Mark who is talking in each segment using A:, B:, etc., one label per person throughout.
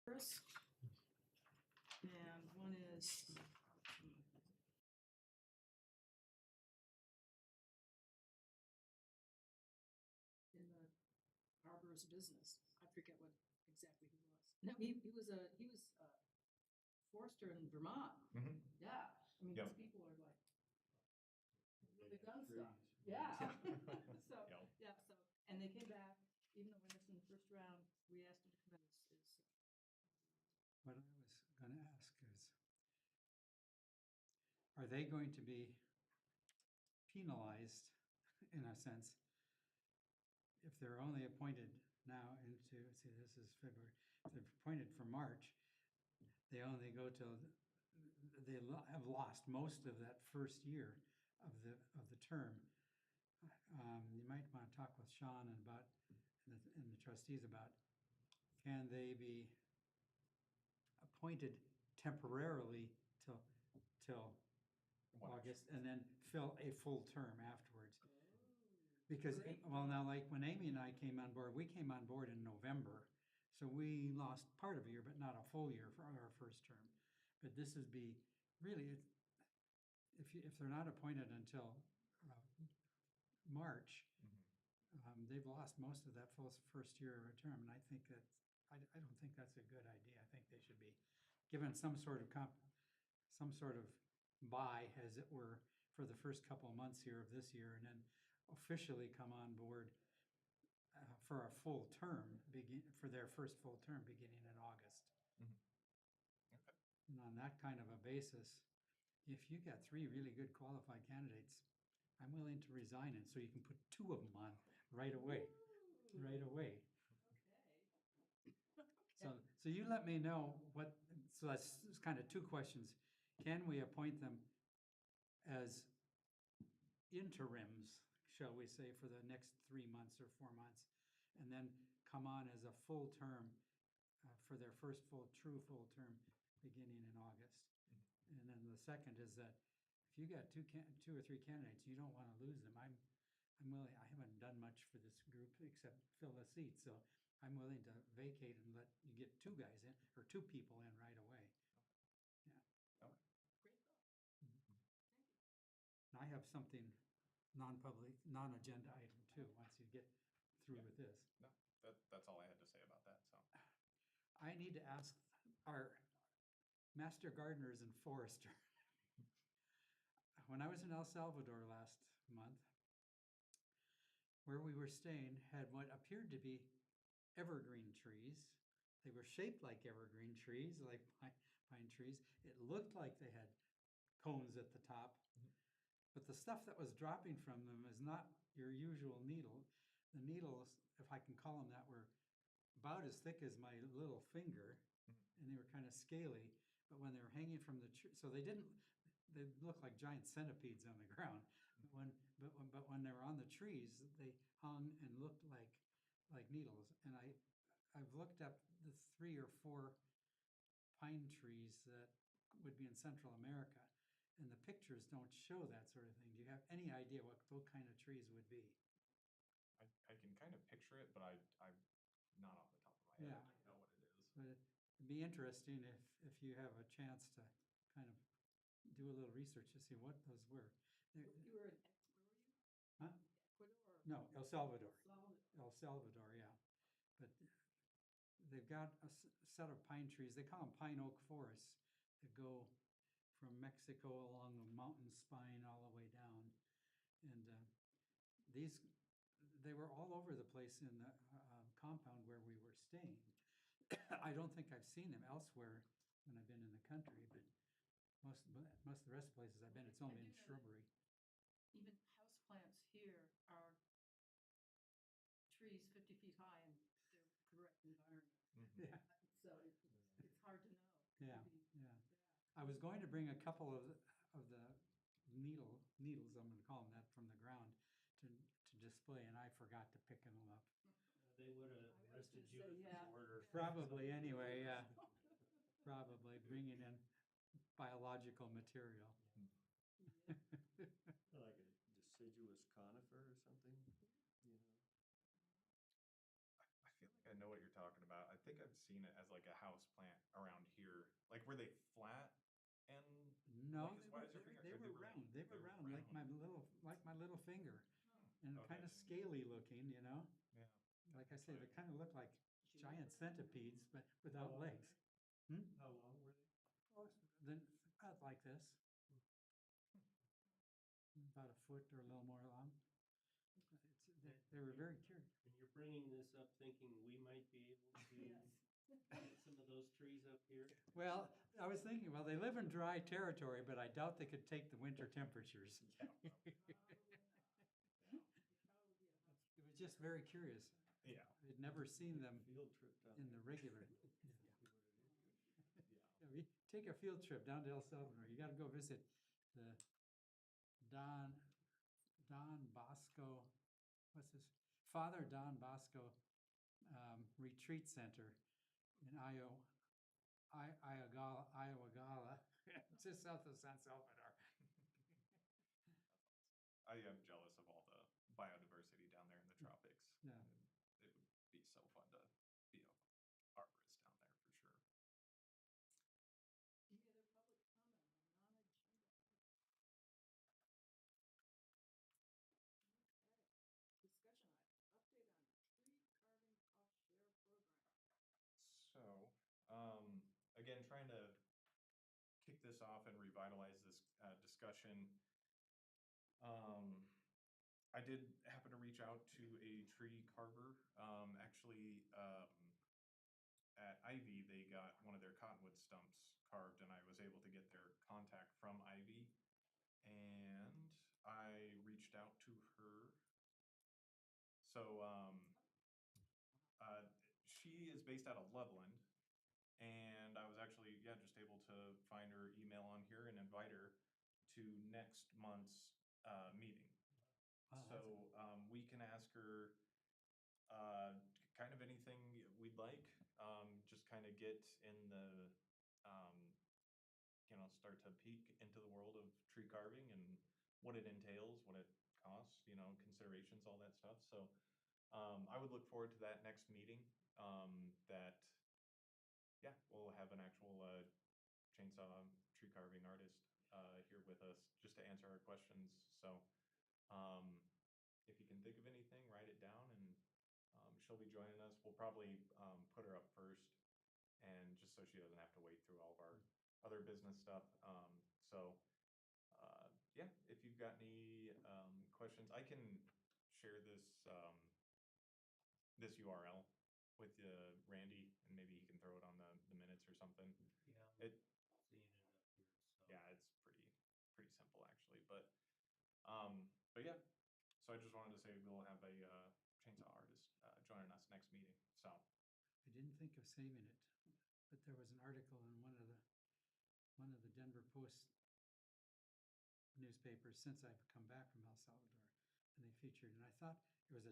A: first, and one is in the arborist business. I forget what exactly he was. No, he was a forester in Vermont.
B: Mhm.
A: Yeah, I mean,
B: Yep.
A: these people are like really done
C: Trees.
A: stuff. Yeah. So,
B: Yep.
A: yeah, so, and they came back, even though we missed in the first round, we asked them to come in as
C: What I was gonna ask is, are they going to be penalized, in a sense, if they're only appointed now into, see, this is February, if they're appointed for March, they only go till, have lost most of that first year of the term. You might want to talk with Sean and about, and the trustees about, can they be appointed temporarily till August and then fill a full term afterwards? Because,
A: Great.
C: well, now, like when Amy and I came on board, we came on board in November. So we lost part of a year, but not a full year for our first term. But this would be, really, if they're not appointed until March,
B: Mhm.
C: they've lost most of that full first year of a term. And I think that, I don't think that's a good idea. I think they should be given some sort of buy, as it were, for the first couple of months here of this year, and then officially come on board for a full term, for their first full term beginning in August.
B: Mhm. Okay.
C: And on that kind of a basis, if you got 3 really good qualified candidates, I'm willing to resign it, so you can put 2 of them on right away, right away.
A: Okay.
C: So you let me know what, so that's kind of 2 questions. Can we appoint them as interims, shall we say, for the next 3 months or 4 months, and then come on as a full term for their first true full term beginning in August? And then the second is that if you got 2 or 3 candidates, you don't want to lose them. I'm willing, I haven't done much for this group except fill a seat, so I'm willing to vacate and let you get 2 guys in, or 2 people in right away.
B: Okay.
A: Great thought.
C: Mhm.
A: Thank you.
C: And I have something non-public, non-agenda item too, once you get through
B: Yeah.
C: with this.
B: No, that's all I had to say about that, so.
C: I need to ask our master gardeners and forester. When I was in El Salvador last month, where we were staying had what appeared to be evergreen trees. They were shaped like evergreen trees, like pine trees. It looked like they had cones at the top,
B: Mhm.
C: but the stuff that was dropping from them is not your usual needle. The needles, if I can call them that, were about as thick as my little finger,
B: Mhm.
C: and they were kind of scaly. But when they were hanging from the tree, so they looked like giant centipedes on the ground. But when they were on the trees, they hung and looked like needles. And I've looked up the 3 or 4 pine trees that would be in Central America, and the pictures don't show that sort of thing. Do you have any idea what those kind of trees would be?
B: I can kind of picture it, but I'm not off the top of my head.
C: Yeah.
B: I don't know what it is.
C: But it'd be interesting if you have a chance to kind of do a little research to see what those were.
A: You were in,
C: Huh?
A: where were you? Ecuador?
C: No, El Salvador.
A: Salvador.
C: El Salvador, yeah. But they've got a set of pine trees, they call them pine oak forests, that go from Mexico along the mountain spine all the way down. And they were all over the place in the compound where we were staying. I don't think I've seen them elsewhere when I've been in the country, but most of the rest of the places I've been, it's only in shrubbery.
A: Even houseplants here are trees 50 feet high in their correct environment.
B: Mhm.
C: Yeah,
A: So it's hard to know.
C: yeah,
A: Maybe-
C: yeah. I was going to bring a couple of the needles, I'm gonna call them that, from the ground to display, and I forgot to pick them up.
D: They would have
A: I was
D: arrested
A: gonna
D: you
A: say,
D: as
A: yeah.
D: disorder.
C: Probably anyway, yeah. Probably bringing in biological material.
A: Yeah.
D: Like a deciduous conifer or something, you know?
B: I feel like I know what you're talking about. I think I've seen it as like a house plant around here. Like, were they flat and
C: No,
B: like as wide as your finger?
C: they
B: Or
C: were round. They were round, like my little finger, and
B: Okay,
C: kind of
B: then-
C: scaly looking. You know,
B: Yeah.
C: like I say, they kind of look like
A: Did you
C: giant
A: look for them?
C: centipedes, but without
D: long were
C: legs. Hmm?
D: How long were they?
C: Oh, then about like this, about a foot or a little more long. They were very curious.
D: And you're bringing this up thinking we might be able to get some of those trees up here?
C: Well, I was thinking, well, they live in dry territory, but I doubt they could take the winter temperatures. It was just very curious.
B: Yeah.
C: I'd never seen them
D: Field trip down
C: in the
D: there.
C: regular.
D: See what it is.
C: Yeah, we take a field trip down to El Salvador. You got to go visit the Don Bosco, what's his, Father Don Bosco Retreat Center in Iowagala, just south of San Salvador.
B: I am jealous of all the biodiversity down there in the tropics.
C: Yeah.
B: It would be so fun to be a arborist down there for sure.
A: Any other public comment on non-agenda? Okay. Discussion item, update on tree carving cost share program.
B: So, again, trying to kick this off and revitalize this discussion. I did happen to reach out to a tree carver. Actually, at Ivy, they got one of their cottonwood stumps carved, and I was able to get their contact from Ivy. And I reached out to her. So, she is based out of Loveland, and I was actually, just able to find her email on here and invite her to next month's meeting.
C: Wow,
B: So we can ask her kind of anything we'd like, just kind of get in the, start to peek into the world of tree carving and what it entails, what it costs, considerations, all that stuff. So I would look forward to that next meeting. We'll have an actual chainsaw tree carving artist here with us just to answer our questions. So if you can think of anything, write it down, and she'll be joining us. We'll probably put her up first, and just so she doesn't have to wait through all of our other business stuff. If you've got any questions, I can share this this URL with Randy, and maybe he can throw it on the minutes or something.
D: Yeah,
B: It,
D: seeing it up here, so.
B: yeah, it's pretty simple actually, but yeah. So I just wanted to say we'll have a chainsaw artist joining us next meeting. So
C: I didn't think of saving it, but there was an article in one of the Denver Post newspapers since I've come back from El Salvador, and they featured, and I thought it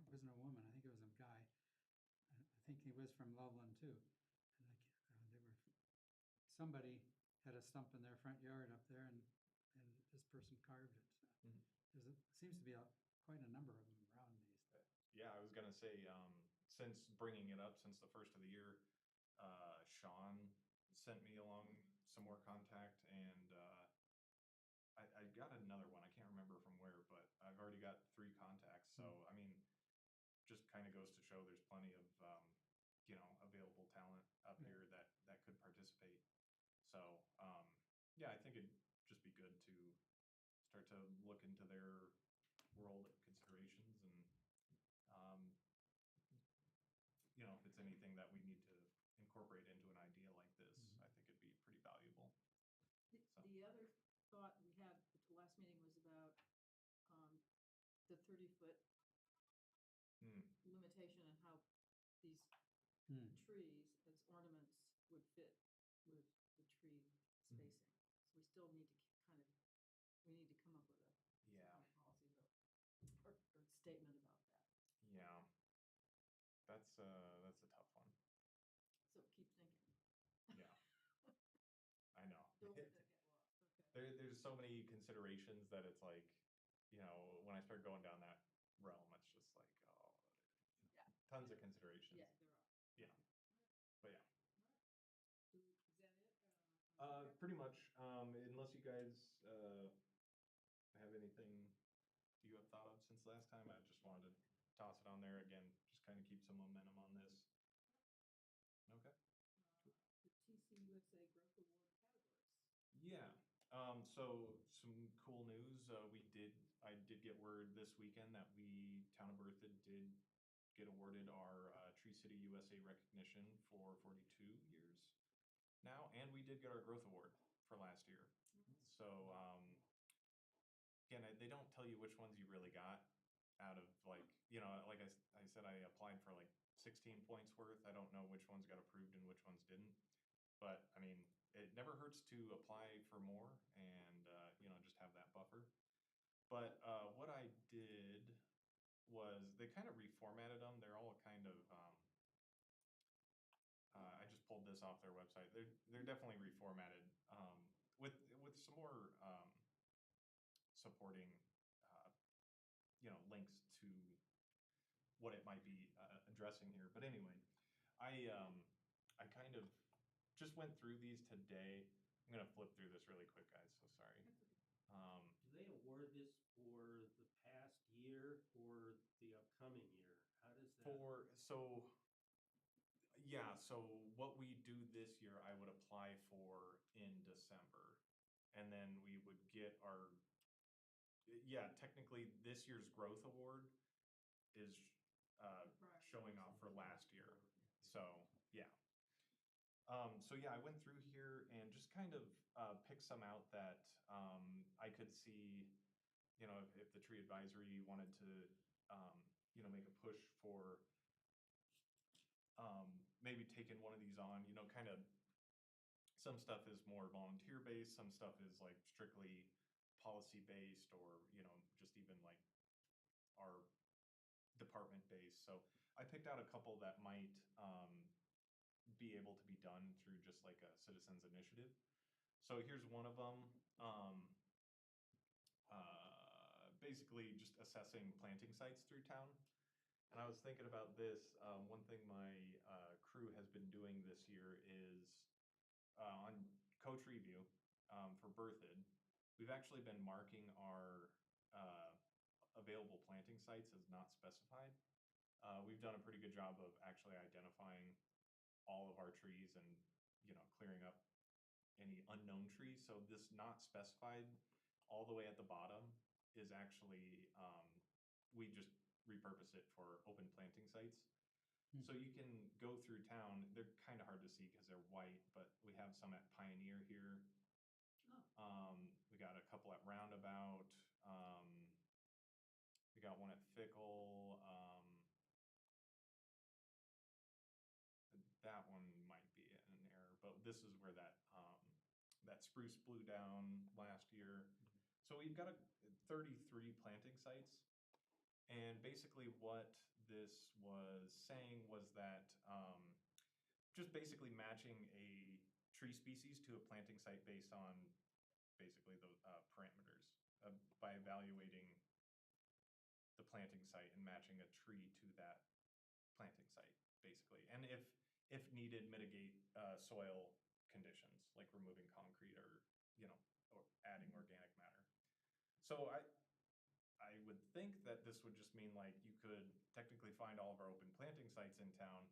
C: wasn't a woman. I think it was a guy. And I think he was from Loveland too. And somebody had a stump in their front yard up there, and this person carved it.
B: Mhm.
C: Seems to be quite a number of them around these days.
B: yeah, I was gonna say since bringing it up since the first of the year, Sean sent me along some more contact, and I got another one. I can't remember from where, but I've already got 3 contacts. So I mean, just kind of goes to show there's plenty of available talent up here that could participate. So I think it'd just be good to start to look into their world of considerations, and if it's anything that we need to incorporate into an idea like this,
C: Mhm.
B: I think it'd be pretty valuable.
A: The other thought we had at the last meeting was about the 30-foot limitation and how these
C: Hmm.
A: trees as ornaments would fit with the tree spacing. So we still need to we need to come up with some
B: Yeah.
A: kind of policy or statement about that.
B: Yeah, that's a tough one.
A: So keep thinking.
B: Yeah, I know.
A: Don't let that get lost. Okay.
B: There's so many considerations that it's like, when I start going down that realm, it's just like,
A: Yeah.
B: tons of considerations.
A: Yeah, there are.
B: Yeah. but yeah.
A: Is that it?
B: Pretty much, unless you guys, have anything you have thought of since last time, I just wanted to toss it on there again, just kind of keep some momentum on this. Okay.
A: The TCUSA Growth Award categories.
B: Yeah, so some cool news, I did get word this weekend that Town of Berthoud did get awarded our, Tree City USA recognition for 42 years now, and we did get our Growth Award for last year. So, again, they don't tell you which ones you really got out of like, like I said, I applied for like 16 points worth. I don't know which ones got approved and which ones didn't. But I mean, it never hurts to apply for more and, just have that buffer. But what I did was they kind of reformatted them. They're all kind of, I just pulled this off their website. They're definitely reformatted with some more supporting, links to what it might be addressing here. But anyway, I kind of just went through these today. I'm gonna flip through this really quick, guys. So sorry.
D: Do they award this for the past year or the upcoming year? How does that?
B: So what we do this year, I would apply for in December, and then we would get our. Yeah, technically, this year's growth award is showing off for last year. So yeah. I went through here and just kind of picked some out that I could see, if the tree advisory wanted to, make a push for maybe taking one of these on, kind of some stuff is more volunteer based, some stuff is like strictly policy based or, just even like our department based. So I picked out a couple that might be able to be done through just like a citizens initiative. So here's one of them. Basically just assessing planting sites through town. And I was thinking about this. One thing my crew has been doing this year is on Coach Review for Berthoud, we've actually been marking our available planting sites as not specified. We've done a pretty good job of actually identifying all of our trees and, clearing up any unknown trees. So this not specified all the way at the bottom is actually, we just repurpose it for open planting sites. So you can go through town. They're kind of hard to see because they're white, but we have some at Pioneer here. We got a couple at Roundabout. We got one at Fickle. That one might be an error, but this is where that spruce blew down last year. So we've got 33 planting sites. And basically what this was saying was that just basically matching a tree species to a planting site based on basically the parameters by evaluating the planting site and matching a tree to that planting site, basically. And if needed, mitigate soil conditions like removing concrete or, or adding organic matter. So I would think that this would just mean like you could technically find all of our open planting sites in town.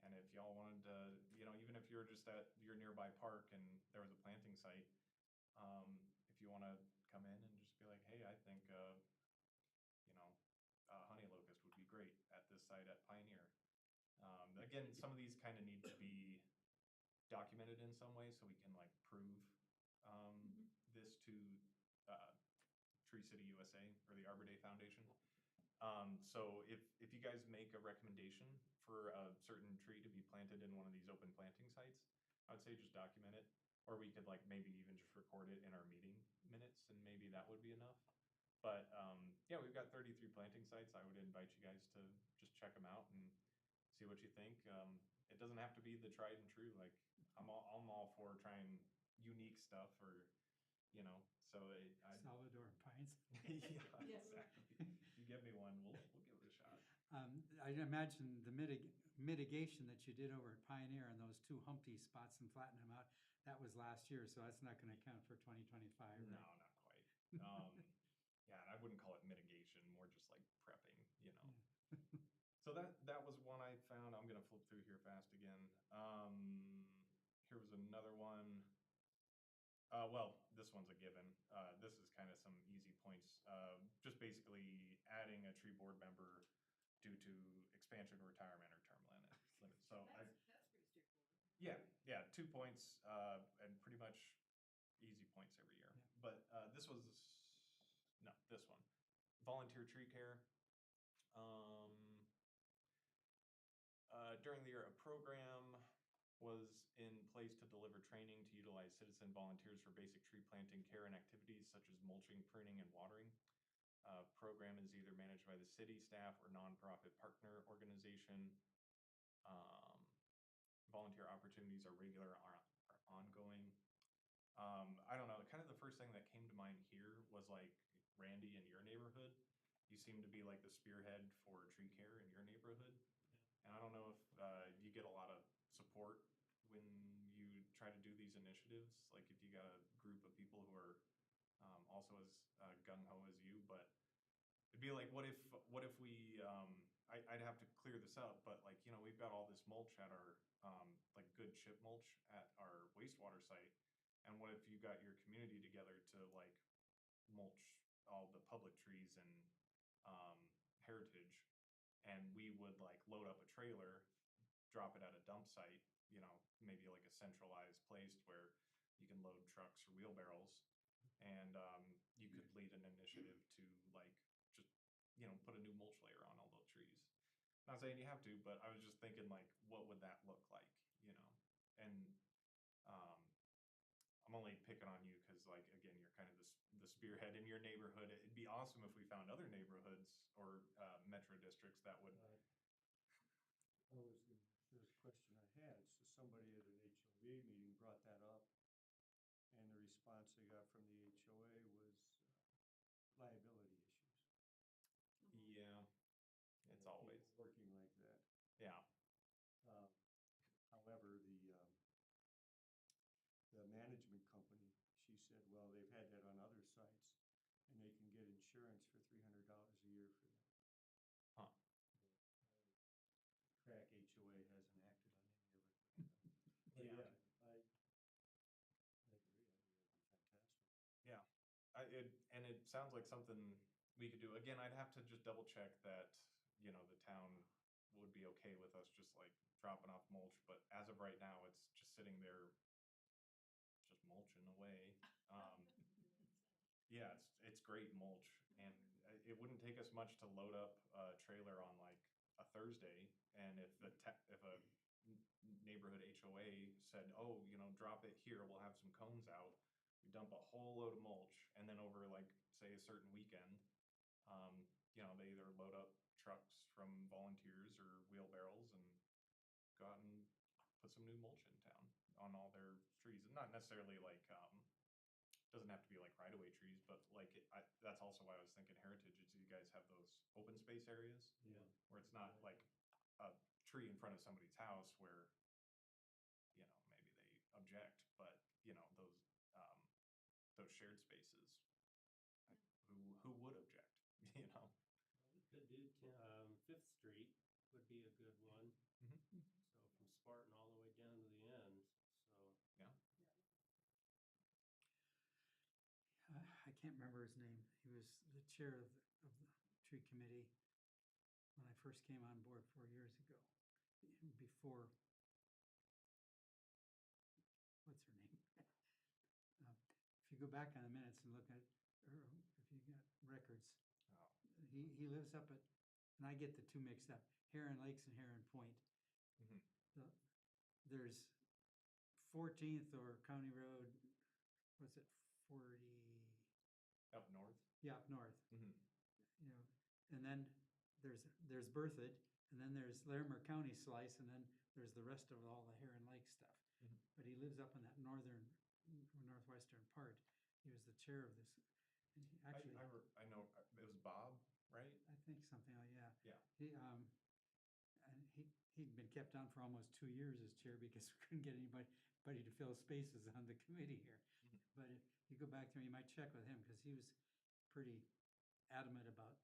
B: And if y'all wanted to, even if you're just at your nearby park and there was a planting site, if you want to come in and just be like, hey, I think, honey locust would be great at this site at Pioneer. Again, some of these kind of need to be documented in some way so we can like prove this to Tree City USA or the Arbor Day Foundation. So if you guys make a recommendation for a certain tree to be planted in one of these open planting sites, I would say just document it, or we could like maybe even just record it in our meeting minutes and maybe that would be enough. But yeah, we've got 33 planting sites. I would invite you guys to just check them out and see what you think. It doesn't have to be the tried and true. Like I'm all for trying unique stuff or, so
C: Salvador pines.
B: Yeah,
A: Yes.
B: exactly. If you give me one, we'll give it a shot.
C: I imagine the mitigation that you did over at Pioneer on those 2 Humpty spots and flattening them out, that was last year, so that's not gonna count for 2025,
B: No,
C: right?
B: not quite. Yeah, and I wouldn't call it mitigation, more just like prepping, you know. So that was one I found. I'm gonna flip through here fast again. Here was another one. Well, this one's a given. This is kind of some easy points. Just basically adding a tree board member due to expansion, retirement, or term limit. So
A: That's pretty straightforward.
B: yeah, 2 points, and pretty much easy points every year.
C: Yeah.
B: But this was no, this one, volunteer tree care. During the year, a program was in place to deliver training to utilize citizen volunteers for basic tree planting care and activities such as mulching, pruning, and watering. Program is either managed by the city staff or nonprofit partner organization. Volunteer opportunities are regular or ongoing. I don't know, kind of the first thing that came to mind here was like Randy in your neighborhood. You seem to be like the spearhead for tree care in your neighborhood. And I don't know if you get a lot of support when you try to do these initiatives, like if you got a group of people who are also as gung-ho as you, but it'd be like, what if we, I'd have to clear this up, but like, you know, we've got all this mulch at our, like good chip mulch at our wastewater site. And what if you got your community together to like mulch all the public trees and heritage, and we would like load up a trailer, drop it at a dump site, you know, maybe like a centralized place where you can load trucks or wheelbarrows, and you could lead an initiative to like just, you know, put a new mulch layer on all those trees. Not saying you have to, but I was just thinking like, what would that look like, you know? And I'm only picking on you because, like, again, you're kind of the spearhead in your neighborhood. It'd be awesome if we found other neighborhoods or metro districts that would.
E: That was the first question I had. So somebody at an HOA meeting brought that up, and the response they got from the HOA was liability issues.
B: Yeah, it's
E: People
B: always.
E: working like that.
B: Yeah.
E: However, the management company, she said, well, they've had that on other sites, and they can get insurance for $300 a year for that.
B: Huh.
E: Crack HOA hasn't acted on any of it. But
B: Yeah.
E: I agree. I think that'd be fantastic.
B: Yeah. And it sounds like something we could do. Again, I'd have to just double check that, you know, the town would be okay with us just like dropping off mulch. But as of right now, it's just sitting there, just mulching away. Yeah, it's great mulch, and it wouldn't take us much to load up a trailer on like a Thursday, and if a neighborhood HOA said, oh, you know, drop it here, we'll have some cones out, we dump a whole load of mulch, and then over like say a certain weekend, you know, they either load up trucks from volunteers or wheelbarrows and go out and put some new mulch in town on all their trees. And not necessarily like doesn't have to be like right-of-way trees, but like that's also why I was thinking heritage is you guys have those open space areas
E: Yeah.
B: where it's not like a tree in front of somebody's house where, you know, maybe they object, but you know, those shared spaces, who would object, you know?
D: We could do Fifth Street would be a good one.
B: Mhm.
D: So from Spartan all the way down to the end, so.
B: Yeah.
C: I can't remember his name. He was the chair of the tree committee when I first came on board 4 years ago. Before, what's her name? If you go back on the minutes and look at, or if you got records,
B: Oh.
C: he lives up at, and I get the two mixed up, Heron Lakes and Heron Point.
B: Mhm.
C: There's 14th or County Road, what's it, 40?
B: Up north.
C: Yeah, up north,
B: Mm-hmm.
C: you know, and then there's Berthoud, and then there's Larimer County slice, and then there's the rest of all the Heron Lake stuff.
B: Mhm.
C: But he lives up in that northwestern part. He was the chair of this, and he actually,
B: I know it was Bob, right?
C: I think something like, yeah.
B: Yeah.
C: He, and he'd been kept on for almost 2 years as chair because we couldn't get anybody to fill spaces on the committee here.
B: Mhm.
C: But if you go back there, you might check with him, because he was pretty adamant about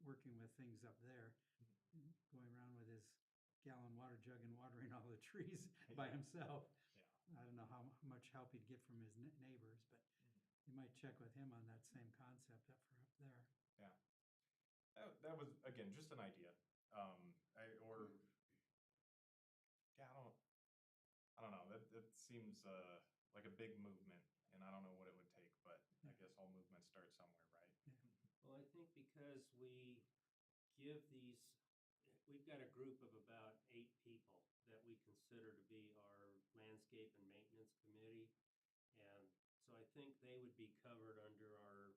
C: working with things up there, going around with his gallon water jug and watering all the trees by
B: Yeah.
C: himself.
B: Yeah.
C: I don't know how much help he'd get from his neighbors, but you might check with him on that same concept up there.
B: Yeah. That was, again, just an idea. Yeah, I don't know, that seems, like a big movement, and I don't know what it would take, but I
C: Yeah.
B: guess all movements start somewhere, right?
D: Well, I think because we give these, we've got a group of about 8 people that we consider to be our landscape and maintenance committee. And so I think they would be covered under our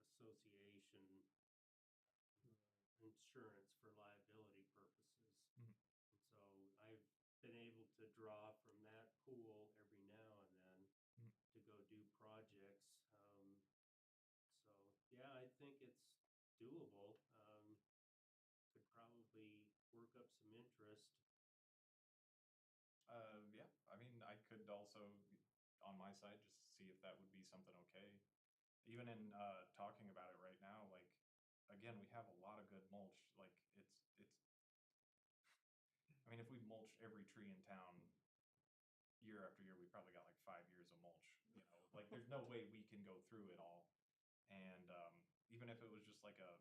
D: association insurance for liability purposes.
B: Mhm.
D: And so I've been able to draw from that pool every now and then
B: Mhm.
D: to go do projects. So yeah, I think it's doable. Could probably work up some interest.
B: Yeah, I mean, I could also, on my side, just see if that would be something okay. Even in, talking about it right now, like, again, we have a lot of good mulch, like, I mean, if we mulched every tree in town year after year, we probably got like 5 years of mulch, like, there's no way we can go through it all. And, even if it was just like a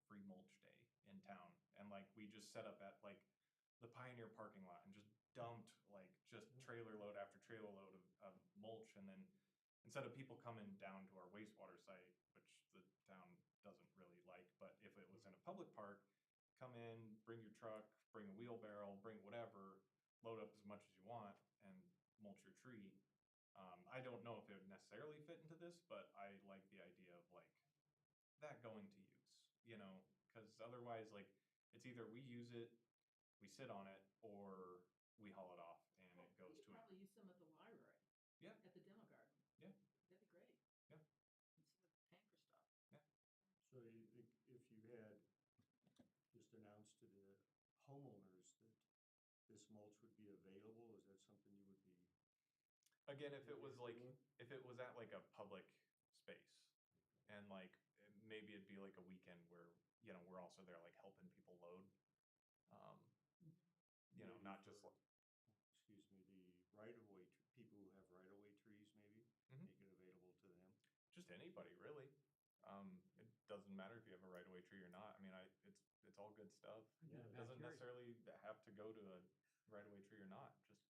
B: free mulch day in town, and like, we just set up at like the Pioneer parking lot and just dumped like just trailer load after trailer load of mulch, and then instead of people coming down to our wastewater site, which the town doesn't really like, but if it was in a public park, come in, bring your truck, bring a wheelbarrow, bring whatever, load up as much as you want, and mulch your tree. I don't know if it would necessarily fit into this, but I like the idea of like that going to use, because otherwise, like, it's either we use it, we sit on it, or we haul it off and it goes
A: You
B: to
A: could
B: it.
A: probably use some at the library.
B: Yeah.
A: At the demo garden.
B: Yeah.
A: That'd be great.
B: Yeah.
A: Instead of tanker stuff.
B: Yeah.
E: So you think if you had just announced to the homeowners that this mulch would be available, is that something you would be?
B: Again, if it was like,
E: doing?
B: if it was at like a public space, and like, maybe it'd be like a weekend where, we're also there like helping people load.
E: Maybe
B: Not just
E: for-
B: like,
E: Excuse me, the right-of-way, people who have right-of-way trees, maybe,
B: Mhm.
E: make it available to them.
B: just anybody really. It doesn't matter if you have a right of way tree or not. I mean, it's all good stuff.
C: I've got a
B: It doesn't
C: backyard.
B: necessarily have to go to a right of way tree or not, just,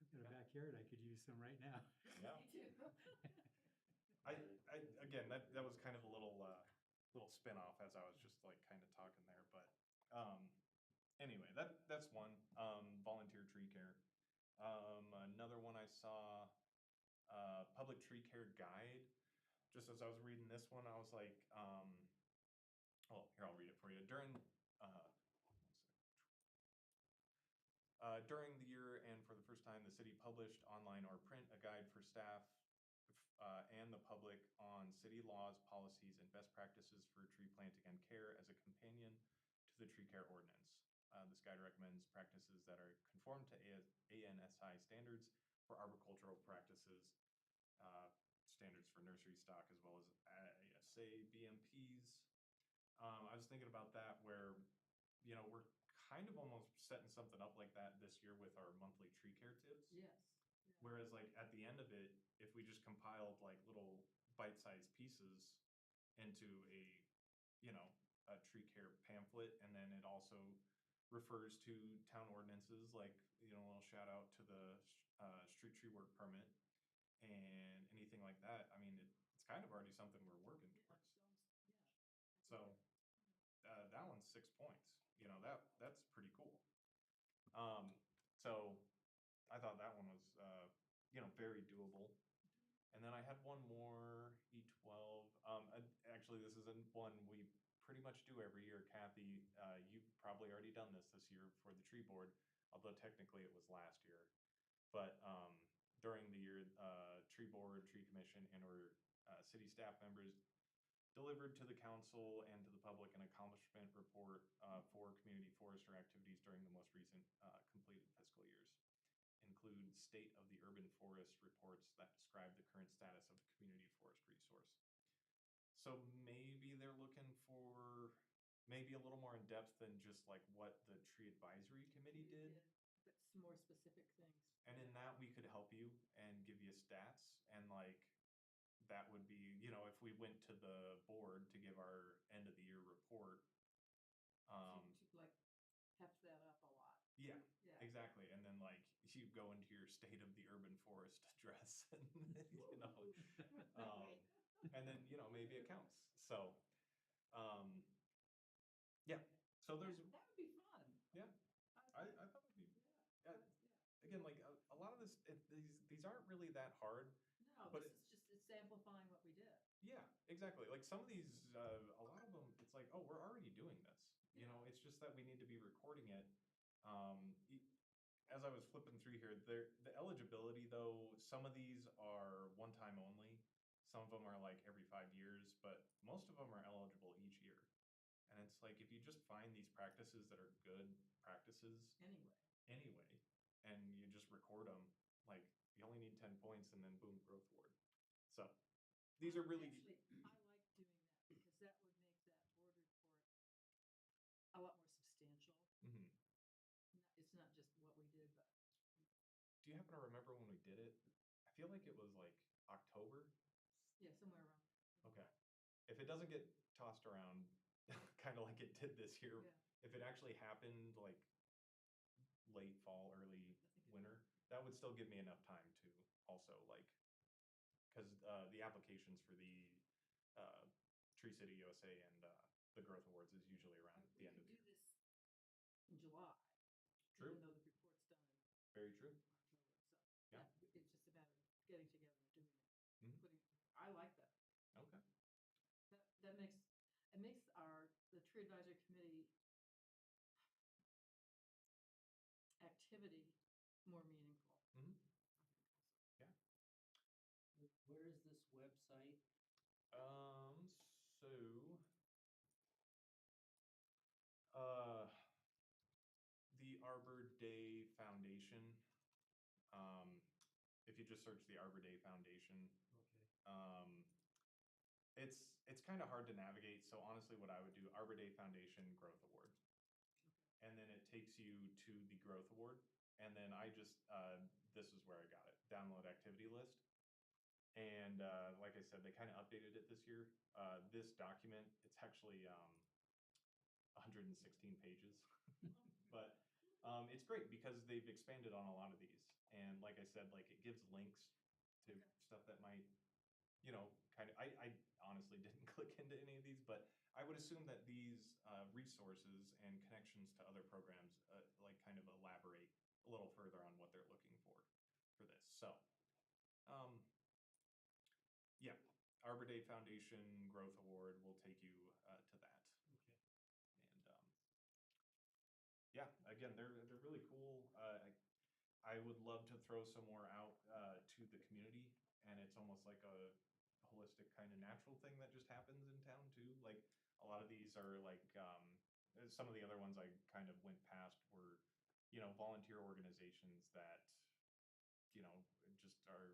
A: Okay.
C: I've got a backyard, I could use some right now.
B: yeah.
A: Me too.
B: Again, that was kind of a little spin-off as I was just like kind of talking there, but, anyway, that's one, volunteer tree care. Another one I saw, public tree care guide. Just as I was reading this one, I was like, here, I'll read it for you. During the year and for the first time, the city published online or print a guide for staff and the public on city laws, policies, and best practices for tree planting and care as a companion to the tree care ordinance. This guide recommends practices that are conform to ANSI standards for arboricultural practices, standards for nursery stock, as well as ASA BMPs. I was thinking about that where, we're kind of almost setting something up like that this year with our monthly tree care tips.
A: Yes.
B: Whereas like at the end of it, if we just compiled like little bite-sized pieces into a tree care pamphlet, and then it also refers to town ordinances, like, a little shout out to the street tree work permit and anything like that. I mean, it's kind of already something we're working towards. So that one's 6 points. That's pretty cool. So I thought that one was very doable. And then I had one more E12. Actually, this isn't one we pretty much do every year. Kathy, you've probably already done this year for the tree board, although technically it was last year. But during the year, tree board, tree commission, and or city staff members delivered to the council and to the public an accomplishment report for community forester activities during the most recent completed fiscal years. Include state of the urban forest reports that describe the current status of the community forest resource. So maybe they're looking for maybe a little more in depth than just like what the tree advisory committee did.
A: But some more specific things.
B: And in that, we could help you and give you stats, and like, that would be, you know, if we went to the board to give our end of the year report.
A: To like heft that up a lot.
B: Yeah,
A: Yeah.
B: exactly. And then like, you go into your state of the urban forest address and, you know, and then, you know, maybe it counts. So, yeah, so there's,
A: That would be fun.
B: yeah, I thought it'd be, yeah, again, like a lot of these aren't really that hard.
A: No,
B: but
A: this is just, it's amplifying what we did.
B: Yeah, exactly. Like some of these, a lot of them, it's like, oh, we're already doing this. You know, it's just that we need to be recording it. As I was flipping through here, the eligibility though, some of these are one time only. Some of them are like every 5 years, but most of them are eligible each year. And it's like, if you just find these practices that are good practices
A: Anyway.
B: and you just record them, like you only need 10 points and then boom, growth award. So these are really,
A: Actually, I like doing that because that would make that board report a lot more substantial.
B: Mhm.
A: It's not just what we did, but
B: Do you happen to remember when we did it? I feel like it was like October.
A: yeah, somewhere around there.
B: Okay. If it doesn't get tossed around, kind of like it did this year,
A: Yeah.
B: if it actually happened like late fall, early
A: I think it
B: winter, that would still give me enough time to also like, because the applications for the Tree City USA and the Growth Awards is usually around the end of the
A: We
B: year.
A: could do this in July.
B: True.
A: Even though the report's done in
B: Very true.
A: October, so.
B: Yeah.
A: It's just a matter of getting together and doing it.
B: Mhm.
A: I like that.
B: Okay.
A: That makes, it makes the tree advisory committee activity more meaningful.
B: Mhm.
A: I think also.
B: Yeah.
D: Where is this website?
B: So, the Arbor Day Foundation, if you just search the Arbor Day Foundation,
D: Okay.
B: it's kind of hard to navigate. So honestly, what I would do, Arbor Day Foundation Growth Award. And then it takes you to the Growth Award. And then I just, this is where I got it, download activity list. And like I said, they kind of updated it this year. This document, it's actually 116 pages. But it's great because they've expanded on a lot of these. And like I said, like it gives links to stuff that might, you know, kind of, I honestly didn't click into any of these, but I would assume that these resources and connections to other programs like kind of elaborate a little further on what they're looking for this. So, yeah, Arbor Day Foundation Growth Award will take you to that.
D: Okay.
B: And yeah, again, they're really cool. I would love to throw some more out to the community, and it's almost like a holistic kind of natural thing that just happens in town too. Like a lot of these are like some of the other ones I kind of went past were, you know, volunteer organizations that, you know, just are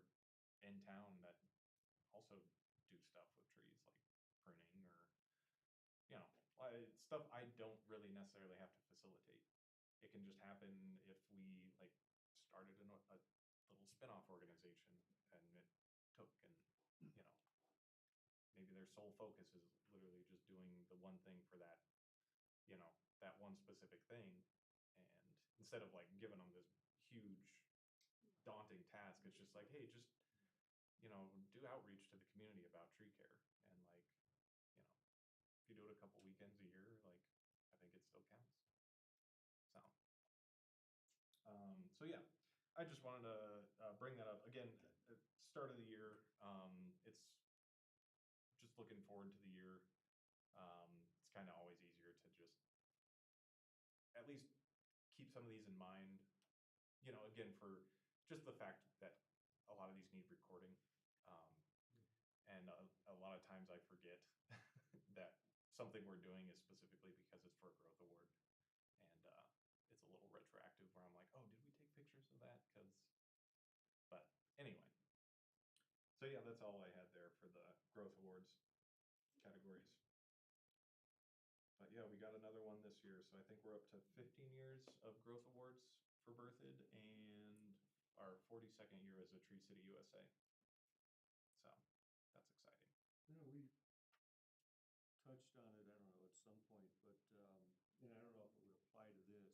B: in town that also do stuff with trees like pruning or, you know, stuff I don't really necessarily have to facilitate. It can just happen if we like started a little spin-off organization and it took, and you know, maybe their sole focus is literally just doing the one thing for that, you know, that one specific thing. And instead of like giving them this huge daunting task, it's just like, hey, just, you know, do outreach to the community about tree care. And like, you know, if you do it a couple weekends a year, like I think it still counts. So yeah, I just wanted to bring that up again. Start of the year, it's just looking forward to the year. It's kind of always easier to just at least keep some of these in mind. You know, again, for just the fact that a lot of these need recording, and a lot of times I forget that something we're doing is specifically because it's for a growth award. And it's a little retroactive where I'm like, oh, did we take pictures of that? But anyway. So yeah, that's all I had there for the growth awards categories. But yeah, we got another one this year, so I think we're up to 15 years of growth awards for Berthoud and our 42nd year as a Tree City USA. So that's exciting.
E: You know, we touched on it, I don't know, at some point, but, and I don't know if it would apply to this,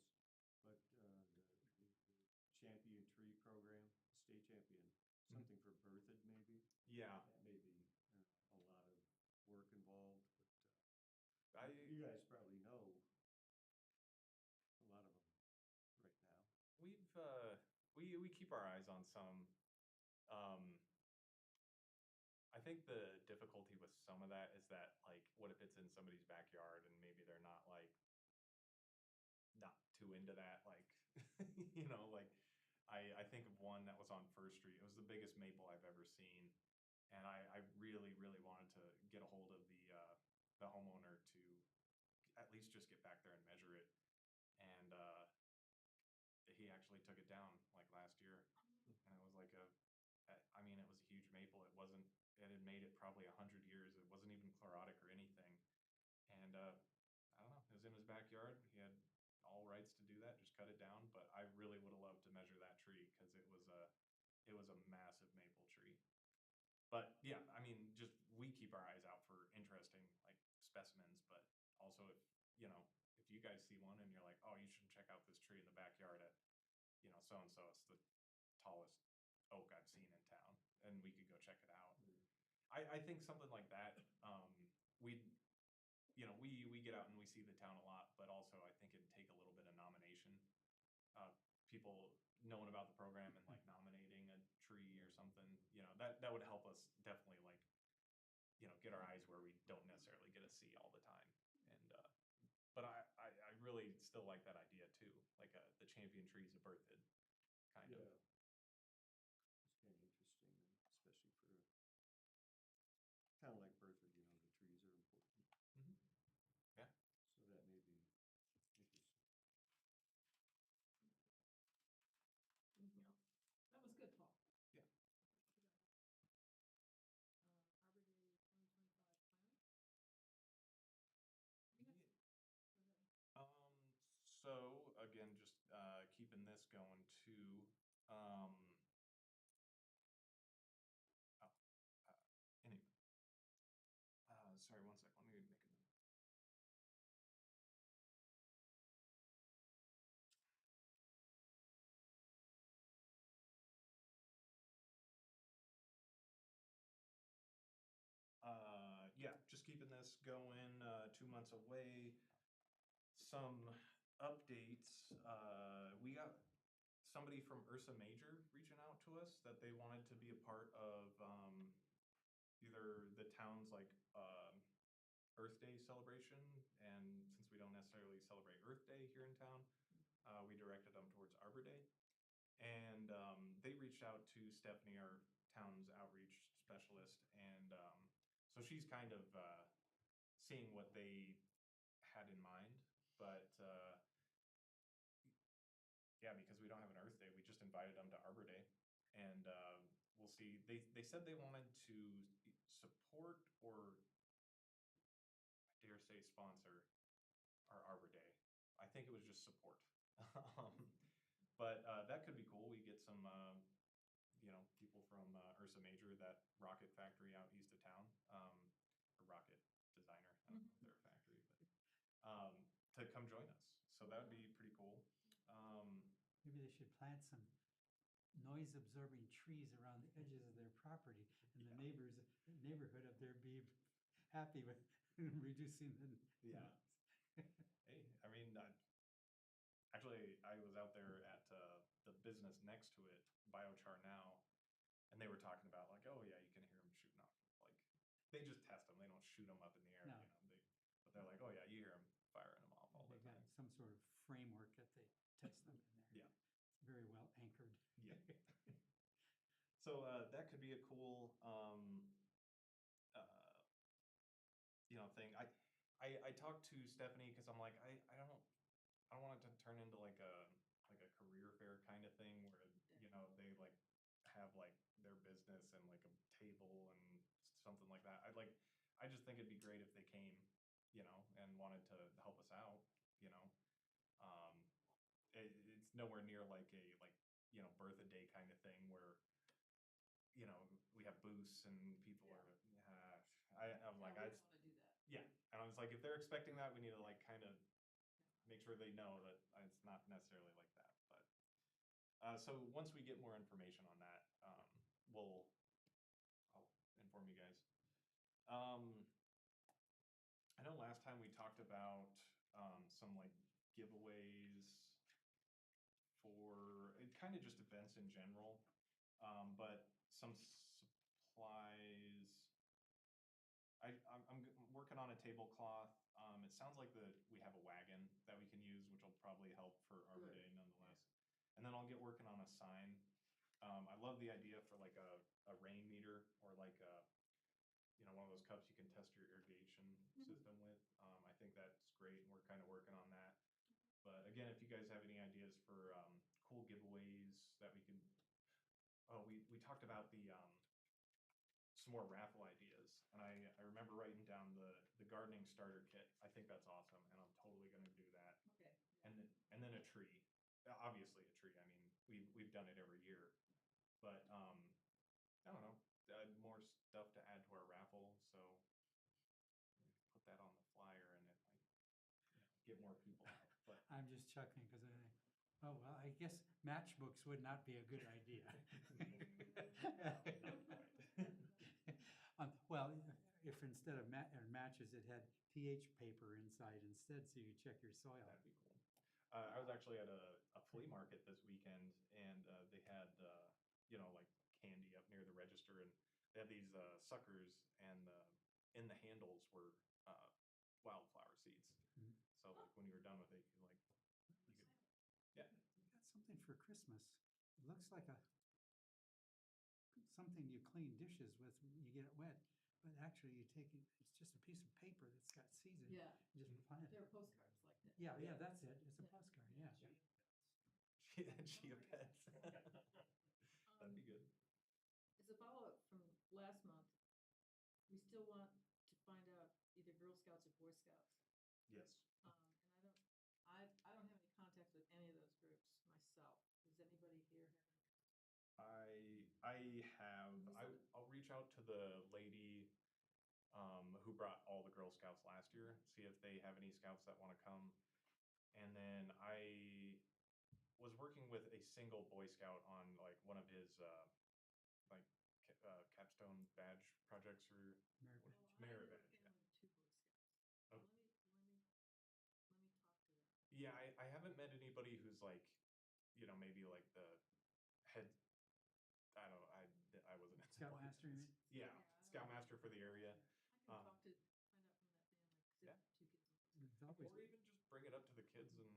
E: but, the champion tree program, the state champion, something for Berthoud maybe?
B: Yeah,
E: That may be, a lot of work involved, but,
B: I
E: you guys probably know a lot of them right now.
B: we keep our eyes on some. I think the difficulty with some of that is that, like, what if it's in somebody's backyard and maybe they're not like not too into that, like you know, like I think of one that was on First Street. It was the biggest maple I've ever seen, and I really wanted to get a hold of the homeowner to at least just get back there and measure it, and he actually took it down like last year, and it was like I mean, it was a huge maple. It had made it probably 100 years. It wasn't even chlorotic or anything, and I don't know. It was in his backyard. He had all rights to do that. Just cut it down. But I really would have loved to measure that tree because it was a massive maple tree. But yeah, I mean, just we keep our eyes out for interesting like specimens, but also if you guys see one and you're like, oh, you should check out this tree in the backyard at so and so. It's the tallest oak I've seen in town, and we could go check it out. I think something like that. We get out and we see the town a lot, but also I think it'd take a little bit of nomination. People knowing about the program and like nominating a tree or something, that would help us definitely like, get our eyes where we don't necessarily get to see all the time. And but I really still like that idea too, like the champion trees of Berthoud, kind of.
E: Yeah. It's kind of interesting, especially for a town like Berthoud, the trees are important.
B: Mhm. Yeah.
E: So that may be interesting.
A: Yeah, that was good, Paul.
B: Yeah.
A: Arbor Day 2025 plan?
B: Yeah.
A: Go ahead.
B: So again, just keeping this going too. Anyway, sorry, one sec. Let me make a note. Yeah, just keeping this going. 2 months away. Some updates. We got somebody from Ursa Major reaching out to us that they wanted to be a part of either the town's like Earth Day celebration, and since we don't necessarily celebrate Earth Day here in town, we directed them towards Arbor Day. And they reached out to Stephanie, our town's outreach specialist, and so she's kind of seeing what they had in mind. But yeah, because we don't have an Earth Day, we just invited them to Arbor Day, and we'll see. They said they wanted to support, or I dare say sponsor, our Arbor Day. I think it was just support. But that could be cool. We get some people from Ursa Major, that rocket factory out east of town, or rocket designer. I don't know if they're a factory, but to come join us. So that would be pretty cool.
C: Maybe they should plant some noise-absorbing trees around the edges of their property, and the neighborhood up there be happy with reducing the.
B: Yeah. Hey, I mean, actually, I was out there at the business next to it, Biochar Now, and they were talking about like, oh yeah, you can hear them shooting off. Like, they just test them; they don't shoot them up in the air.
C: No.
B: But they're like, oh yeah, you hear them firing them off all the
C: They got
B: time.
C: some sort of framework that they test them in there.
B: Yeah.
C: It's very well anchored.
B: Yeah. So that could be a cool, thing. I talked to Stephanie because I'm like, I don't want it to turn into like a career fair kind of thing where, they like have like their business and like a table and something like that. I just think it'd be great if they came, and wanted to help us out, you know. Um, it's nowhere near like birthday day kind of thing where, we have booths and people
A: Yeah.
B: are, I'm like,
A: Yeah, we don't wanna do that.
B: yeah. And I was like, if they're expecting that, we need to like kind of make sure they know that it's not necessarily like that. But so once we get more information on that, I'll inform you guys. I know last time we talked about some like giveaways for it, kind of just events in general, but some supplies. I'm working on a tablecloth. It sounds like we have a wagon that we can use, which will probably help for Arbor
A: Good.
B: Day nonetheless. And then I'll get working on a sign. I love the idea for like a rain meter or like one of those cups you can test your irrigation system with. I think that's great, and we're kind of working on that. But again, if you guys have any ideas for cool giveaways that we can, we talked about some more raffle ideas, and I remember writing down the gardening starter kit. I think that's awesome, and I'm totally going to do that.
A: Okay.
B: And then a tree, obviously a tree. I mean, we've done it every year, but I don't know, more stuff to add to our raffle. So maybe put that on the flyer, and it might get more people out. But
C: I'm just chuckling because I guess matchbooks would not be a good idea. Well, if instead of matches, it had pH paper inside instead, so you check your soil.
B: that'd be cool. I was actually at a flea market this weekend, and they had like candy up near the register, and they had these suckers, and in the handles were wildflower seeds.
C: Mhm.
B: So like when you were done with it, you could, yeah.
C: You got something for Christmas. It looks like something you clean dishes with when you get it wet, but actually it's just a piece of paper that's got seeds in it.
A: Yeah,
C: You just plant
A: there
C: it.
A: are postcards like that.
C: Yeah, that's it. It's a
A: Yeah.
C: postcard, yeah.
B: Chia pets. That'd be good.
A: As a follow-up from last month, we still want to find out either Girl Scouts or Boy Scouts.
B: Yes.
A: And I don't have any contact with any of those groups myself. Does anybody here have any?
B: I'll reach out to the lady who brought all the Girl Scouts last year, see if they have any scouts that want to come. And then I was working with a single Boy Scout on like one of his like capstone badge projects or
C: Merit
B: Merit
A: I'm
B: badge.
A: working with 2 Boy Scouts.
B: Oh.
A: Let me talk to them.
B: Yeah, I haven't met anybody who's like, maybe like the head. I don't know. I wasn't at the
C: Scoutmaster, you mean?
B: Yeah,
A: Yeah,
B: Scoutmaster for the area.
A: I can find out from that family,
B: yeah.
A: because they have 2 kids in Boy Scouts.
C: It's always,
B: Or even just bring it up to the kids, and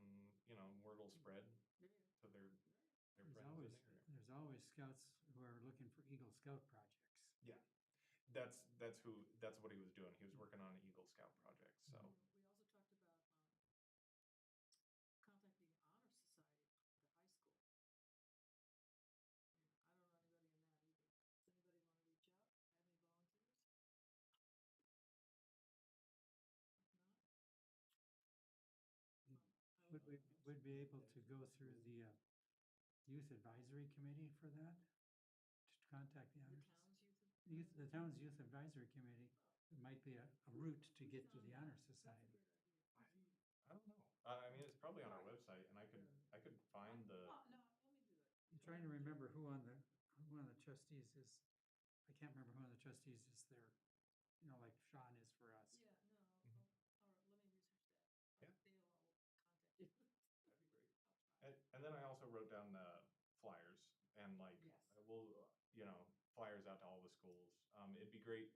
B: word will spread
A: There you go.
B: to their
C: there's
B: friends
C: always,
B: in the area.
C: there's always scouts who are looking for Eagle Scout projects.
B: Yeah, that's what he was doing. He was working on an Eagle Scout project. So
A: We also talked about contacting the Honor Society at the high school. And I don't know anybody in that either. Does anybody want to reach out? Have any volunteers? If not?
C: Would we be able to go through the youth advisory committee for that? To contact the honors? The town's youth advisory committee might be a route to get to the honor society.
B: I don't know. I mean, it's probably on our website, and I could find the.
A: No, let me do it.
C: I'm trying to remember who on the trustees is. I can't remember who on the trustees is there. Like Sean is for us.
A: Yeah, no,
B: Mhm.
A: all right, let me research that.
B: Yeah.
A: Dale, I'll contact you.
B: That'd be great.
A: I'll try.
B: And then I also wrote down the flyers, and like
A: Yes.
B: we'll flyers out to all the schools. It'd be great.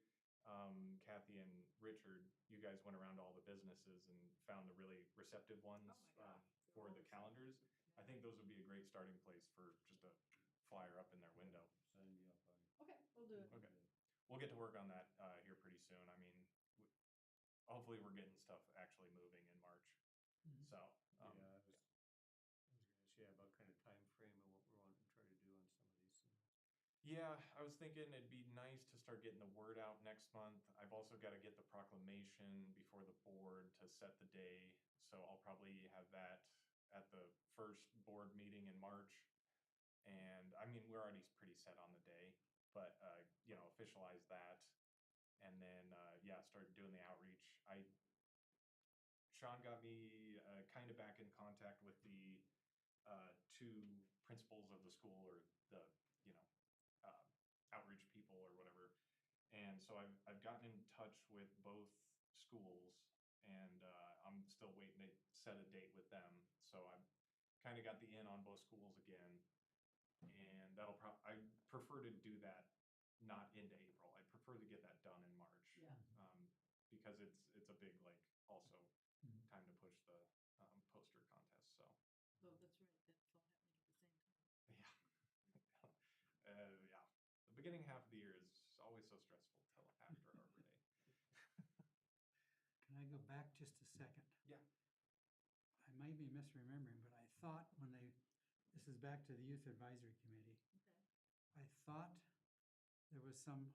B: Kathy and Richard, you guys went around to all the businesses and found the really receptive ones
A: Oh my gosh, they're
B: for
A: all
B: the
A: excited.
B: calendars. I think those would be a great starting place for just a flyer up in their window.
E: Sign me up on it.
A: Okay, we'll do it.
B: Okay. We'll get to work on that here pretty soon. I mean, hopefully we're getting stuff actually moving in March.
C: Mhm.
B: So,
E: Yeah, I was gonna say about kind of time frame and what we're wanting to try to do on some of these things.
B: yeah, I was thinking it'd be nice to start getting the word out next month. I've also got to get the proclamation before the board to set the day. So I'll probably have that at the first board meeting in March. And I mean, we're already pretty set on the day, but, officialize that. And then, yeah, start doing the outreach. Sean got me kind of back in contact with the two principals of the school, or the, you know, uh, outreach people or whatever. And so I've gotten in touch with both schools, and I'm still waiting to set a date with them. So I've kind of got the in on both schools again. And I prefer to do that not into April. I prefer to get that done in March.
A: Yeah.
B: Because it's a big, like, also
C: Mhm.
B: time to push the poster contest. So
A: Oh, that's right, that's all happening at the same time.
B: yeah, yeah. The beginning half of the year is always so stressful till after Arbor Day.
C: Can I go back just a second?
B: Yeah.
C: I might be misremembering, but I thought this is back to the Youth Advisory Committee.
A: Okay.
C: I thought there was some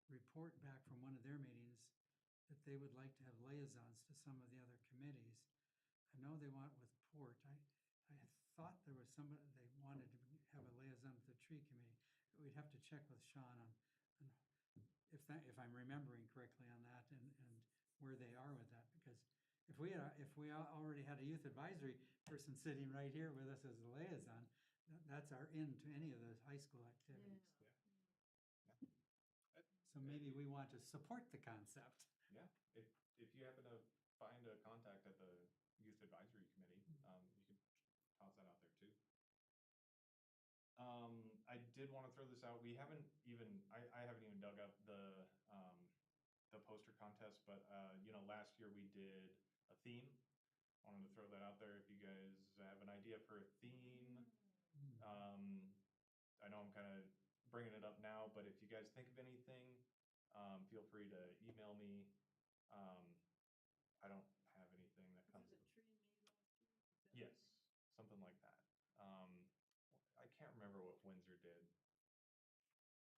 C: report back from one of their meetings that they would like to have liaisons to some of the other committees. I know they want with Port. I thought there was somebody, they wanted to have a liaison with the tree committee. We'd have to check with Sean on if I'm remembering correctly on that, and where they are with that, because if we already had a youth advisory person sitting right here with us as a liaison, that's our in to any of those high school activities. So maybe we want to support the concept.
B: Yeah, if you happen to find a contact at the Youth Advisory Committee, you could toss that out there too. I did want to throw this out. We haven't even, I haven't even dug up the poster contest, but, last year we did a theme. Wanted to throw that out there if you guys have an idea for a theme. I know I'm kind of bringing it up now, but if you guys think of anything, feel free to email me. I don't have anything that comes.
A: Was it tree made last year?
B: Yes, something like that. I can't remember what Windsor did.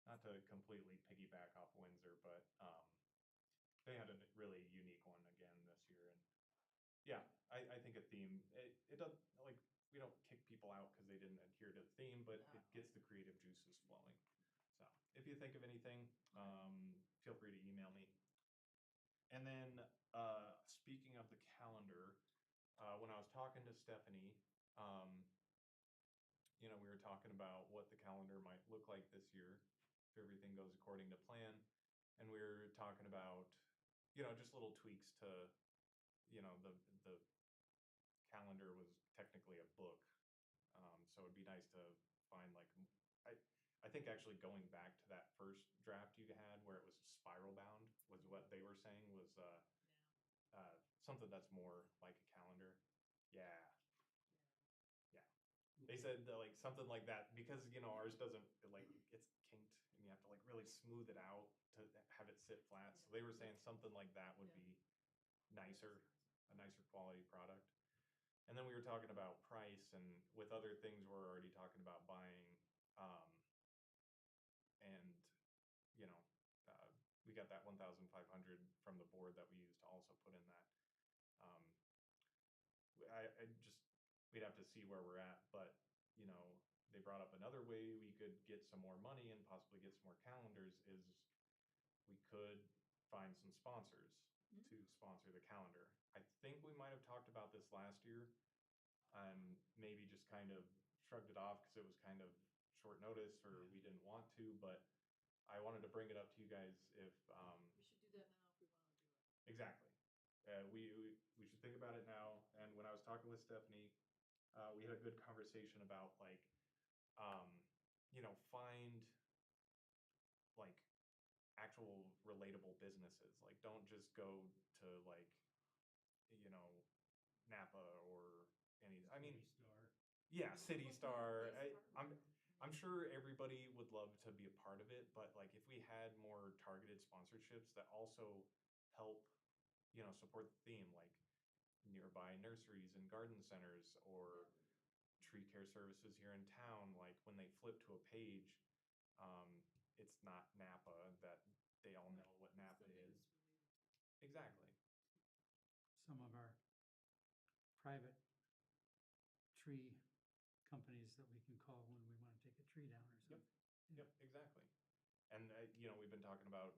B: Not to completely piggyback off Windsor, but they had a really unique one again this year. And yeah, I think a theme, it doesn't, like, we don't kick people out because they didn't adhere to the theme, but it gets the creative juices flowing. So if you think of anything, feel free to email me. And then speaking of the calendar, when I was talking to Stephanie, we were talking about what the calendar might look like this year if everything goes according to plan. And we were talking about, just little tweaks to, the calendar was technically a book. So it'd be nice to find, like, I think actually going back to that first draft you had where it was spiral bound was what they were saying was something that's more like a calendar. Yeah. They said like something like that because ours doesn't, like, it's kinked and you have to, like, really smooth it out to have it sit flat. So they were saying something like that would be nicer, a nicer quality product. And then we were talking about price, and with other things we're already talking about buying, and we got that 1,500 from the board that we used to also put in that. We'd have to see where we're at, but they brought up another way we could get some more money and possibly get some more calendars is we could find some sponsors to sponsor the calendar. I think we might have talked about this last year and maybe just kind of shrugged it off because it was kind of short notice or we didn't want to, but I wanted to bring it up to you guys if
A: We should do that now if we want to do it.
B: exactly. We should think about it now. And when I was talking with Stephanie, we had a good conversation about, like, find, like, actual relatable businesses. Like, don't just go to, like, Napa or any. I mean,
E: Star.
B: yeah, City Star.
A: I'm
B: I'm sure everybody would love to be a part of it, but, like, if we had more targeted sponsorships that also help, support the theme, like nearby nurseries and garden centers or tree care services here in town. Like when they flip to a page, it's not Napa that they all know what Napa
A: Something
B: is.
A: it's related to.
B: Exactly.
C: Some of our private tree companies that we can call when we want to take a tree down or
B: Yep.
C: something.
B: Yep, exactly. And, we've been talking about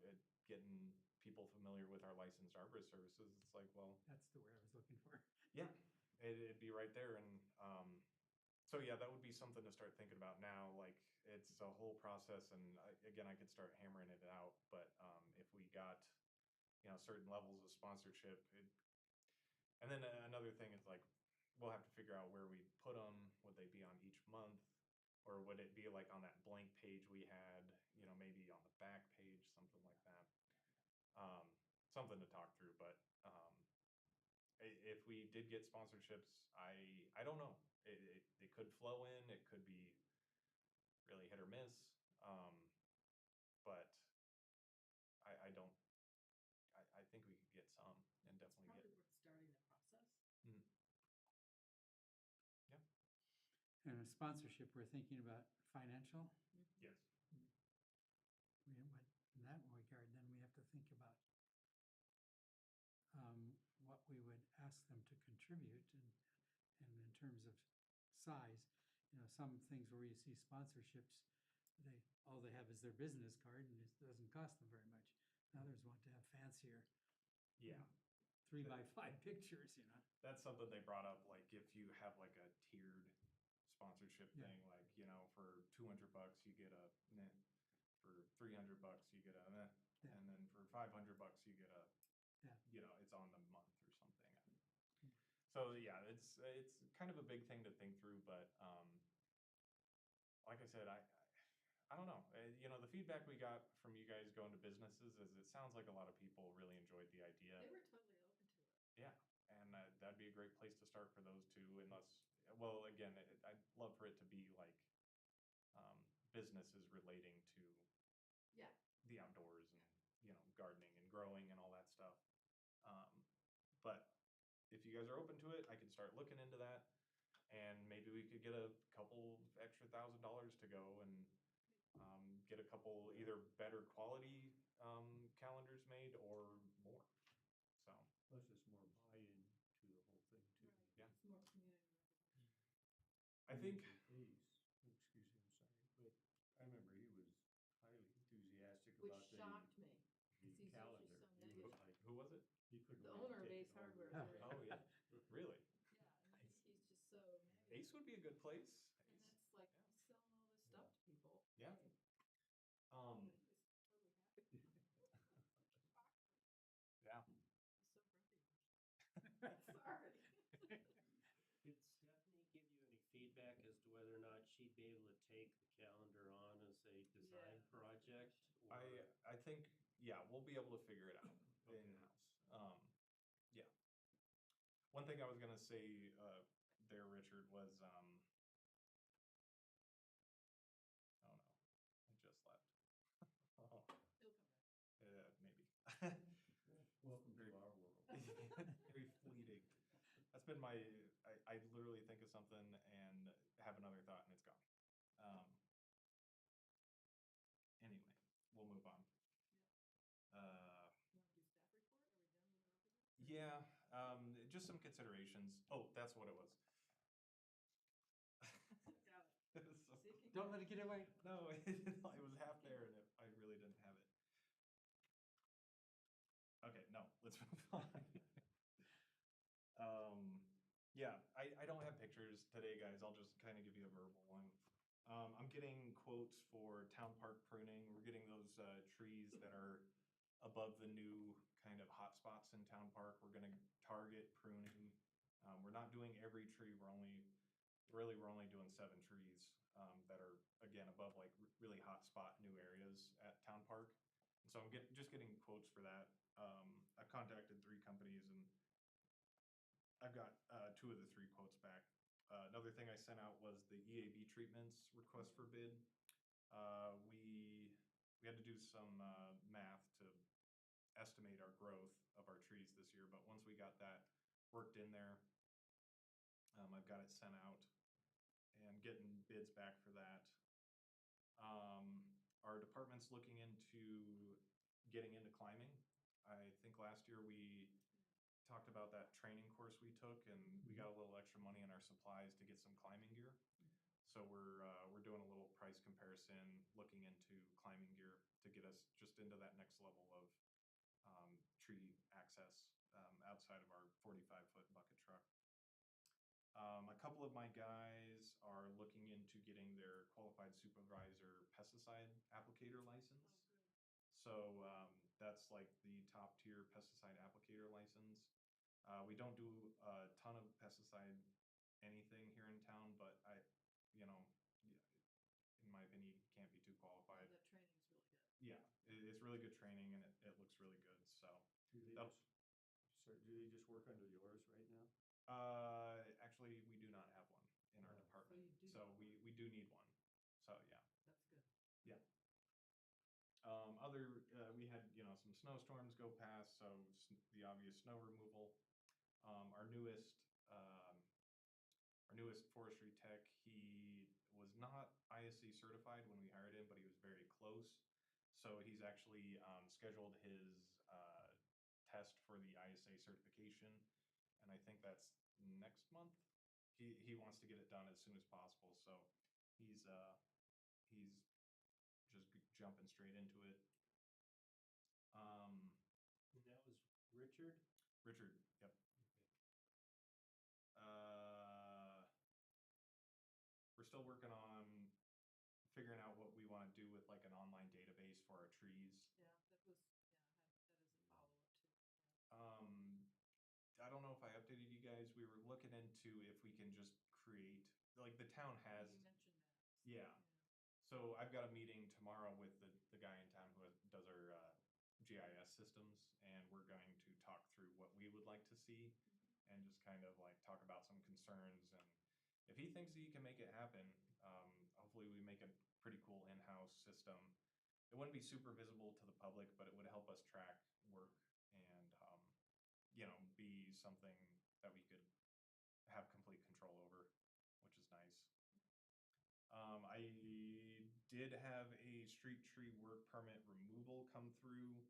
B: getting people familiar with our licensed arborist services. It's like, well,
C: That's the word I was looking for.
B: yeah, it'd be right there. And so, yeah, that would be something to start thinking about now. Like, it's a whole process. And again, I could start hammering it out. But if we got, certain levels of sponsorship, and then another thing is like, we'll have to figure out where we put them. Would they be on each month? Or would it be like on that blank page we had, maybe on the back page, something like that? Something to talk through, but if we did get sponsorships, I don't know. It could flow in, it could be really hit or miss. But I don't, I think we could get some and
A: It's
B: definitely
A: probably
B: get.
A: worth starting the process.
B: Mhm. Yeah.
C: And a sponsorship, we're thinking about financial.
B: Yes.
C: In that regard, then we have to think about what we would ask them to contribute and in terms of size. Some things where you see sponsorships, all they have is their business card and it doesn't cost them very much. Others want to have fancier
B: Yeah.
C: 3x5 pictures,
B: That's something they brought up, like if you have like a tiered sponsorship
C: Yeah.
B: thing, like, for $200 you get a meh, for $300 you get a meh,
C: Yeah.
B: and then for $500 you get a,
C: Yeah.
B: it's on the month or something.
C: Yeah.
B: So yeah, it's kind of a big thing to think through, but like I said, I don't know. The feedback we got from you guys going to businesses is it sounds like a lot of people really enjoyed the idea.
A: They were totally open to it.
B: Yeah, and that'd be a great place to start for those two, unless, well, again, I'd love for it to be like businesses relating to
A: Yeah.
B: the outdoors and, gardening and growing and all that stuff. But if you guys are open to it, I can start looking into that, and maybe we could get a couple extra $1,000 to go and get a couple either better quality calendars made or more. So.
E: Plus it's more buy-in to the whole thing too.
A: Right.
B: Yeah.
A: It's more community recognition.
B: I think,
E: Ace, excuse me, I'm sorry, but I remember he was highly enthusiastic
A: Which
E: about
A: shocked me.
E: the
A: 'cause he's
E: calendar.
A: usually so
E: He was
A: negative.
E: like,
B: who was it?
E: he couldn't
A: The
E: wait to
A: owner of
E: get
A: Ace
E: it over
A: Hardware.
E: with.
B: Oh, yeah, really?
A: Yeah, and he's just so negative.
B: Ace would be a good place.
A: And that's like,
B: Yeah.
A: he's selling all this stuff to people.
B: Yeah.
A: Hey,
B: Um,
A: and he's totally happy.
B: yeah.
A: He's so grumpy. Sorry.
D: Did Stephanie give you any feedback as to whether or not she'd be able to take the calendar on as a design
A: Yeah.
D: project?
B: I think, yeah, we'll be able to figure it out
D: Okay.
B: in-house. Yeah. One thing I was gonna say there, Richard, was oh no, I just left. Oh,
A: He'll come back.
B: maybe.
E: Welcome to
B: Very-
E: our world.
B: Very fleeting. That's been I literally think of something and have another thought and it's gone. Anyway, we'll move on.
A: You wanna do staff report? Are we done with our business?
B: Yeah, just some considerations. Oh, that's what it was.
A: Got it.
B: It was so-
A: See if you
C: Don't
A: can-
C: let it get away.
B: No, it was half there and I really didn't have it. Okay, no, let's move on. Yeah, I don't have pictures today, guys. I'll just kind of give you a verbal one. I'm getting quotes for town park pruning. We're getting those trees that are above the new kind of hot spots in town park. We're gonna target pruning. We're not doing every tree. We're only doing 7 trees that are, again, above like really hot spot new areas at town park. And so I'm just getting quotes for that. I've contacted 3 companies and I've got 2 of the 3 quotes back. Another thing I sent out was the EAB treatments request for bid. We had to do some math to estimate our growth of our trees this year, but one we got that worked in there. I've got it sent out and getting bids back for that. Our department's looking into getting into climbing. I think last year we talked about that training course we took, and we got a little extra money in our supplies to get some climbing gear. So we're doing a little price comparison, looking into climbing gear to get us just into that next level of tree access outside of our 45-foot bucket truck. A couple of my guys are looking into getting their qualified supervisor pesticide applicator license. So that's like the top tier pesticide applicator license. We don't do a ton of pesticide anything here in town, but in my opinion, you can't be too qualified.
A: That training's really good.
B: Yeah, it's really good training and it looks really good. So
E: Do they
B: Yep.
E: do they just work under yours right now?
B: actually, we do not have one in our
E: Oh.
B: department,
A: So you do
B: so
A: need
B: we do need one. So yeah.
A: That's good.
B: We had some snowstorms go past, so the obvious snow removal. Our newest forestry tech, he was not ISC certified when we hired him, but he was very close. So he's actually scheduled his test for the ISA certification, and I think that's next month. He wants to get it done as soon as possible, so he's just jumping straight into it.
D: And that was Richard?
B: Richard, yep. We're still working on figuring out what we want to do with like an online database for our trees.
A: Yeah, that is a follow-up too.
B: I don't know if I updated you guys. We were looking into if we can just create, like the town has,
A: You mentioned that.
B: yeah. So I've got a meeting tomorrow with the guy in town who does our GIS systems, and we're going to talk through what we would like to see and just kind of like talk about some concerns. And if he thinks he can make it happen, hopefully we make a pretty cool in-house system. It wouldn't be super visible to the public, but it would help us track work and be something that we could have complete control over, which is nice. I did have a street tree work permit removal come through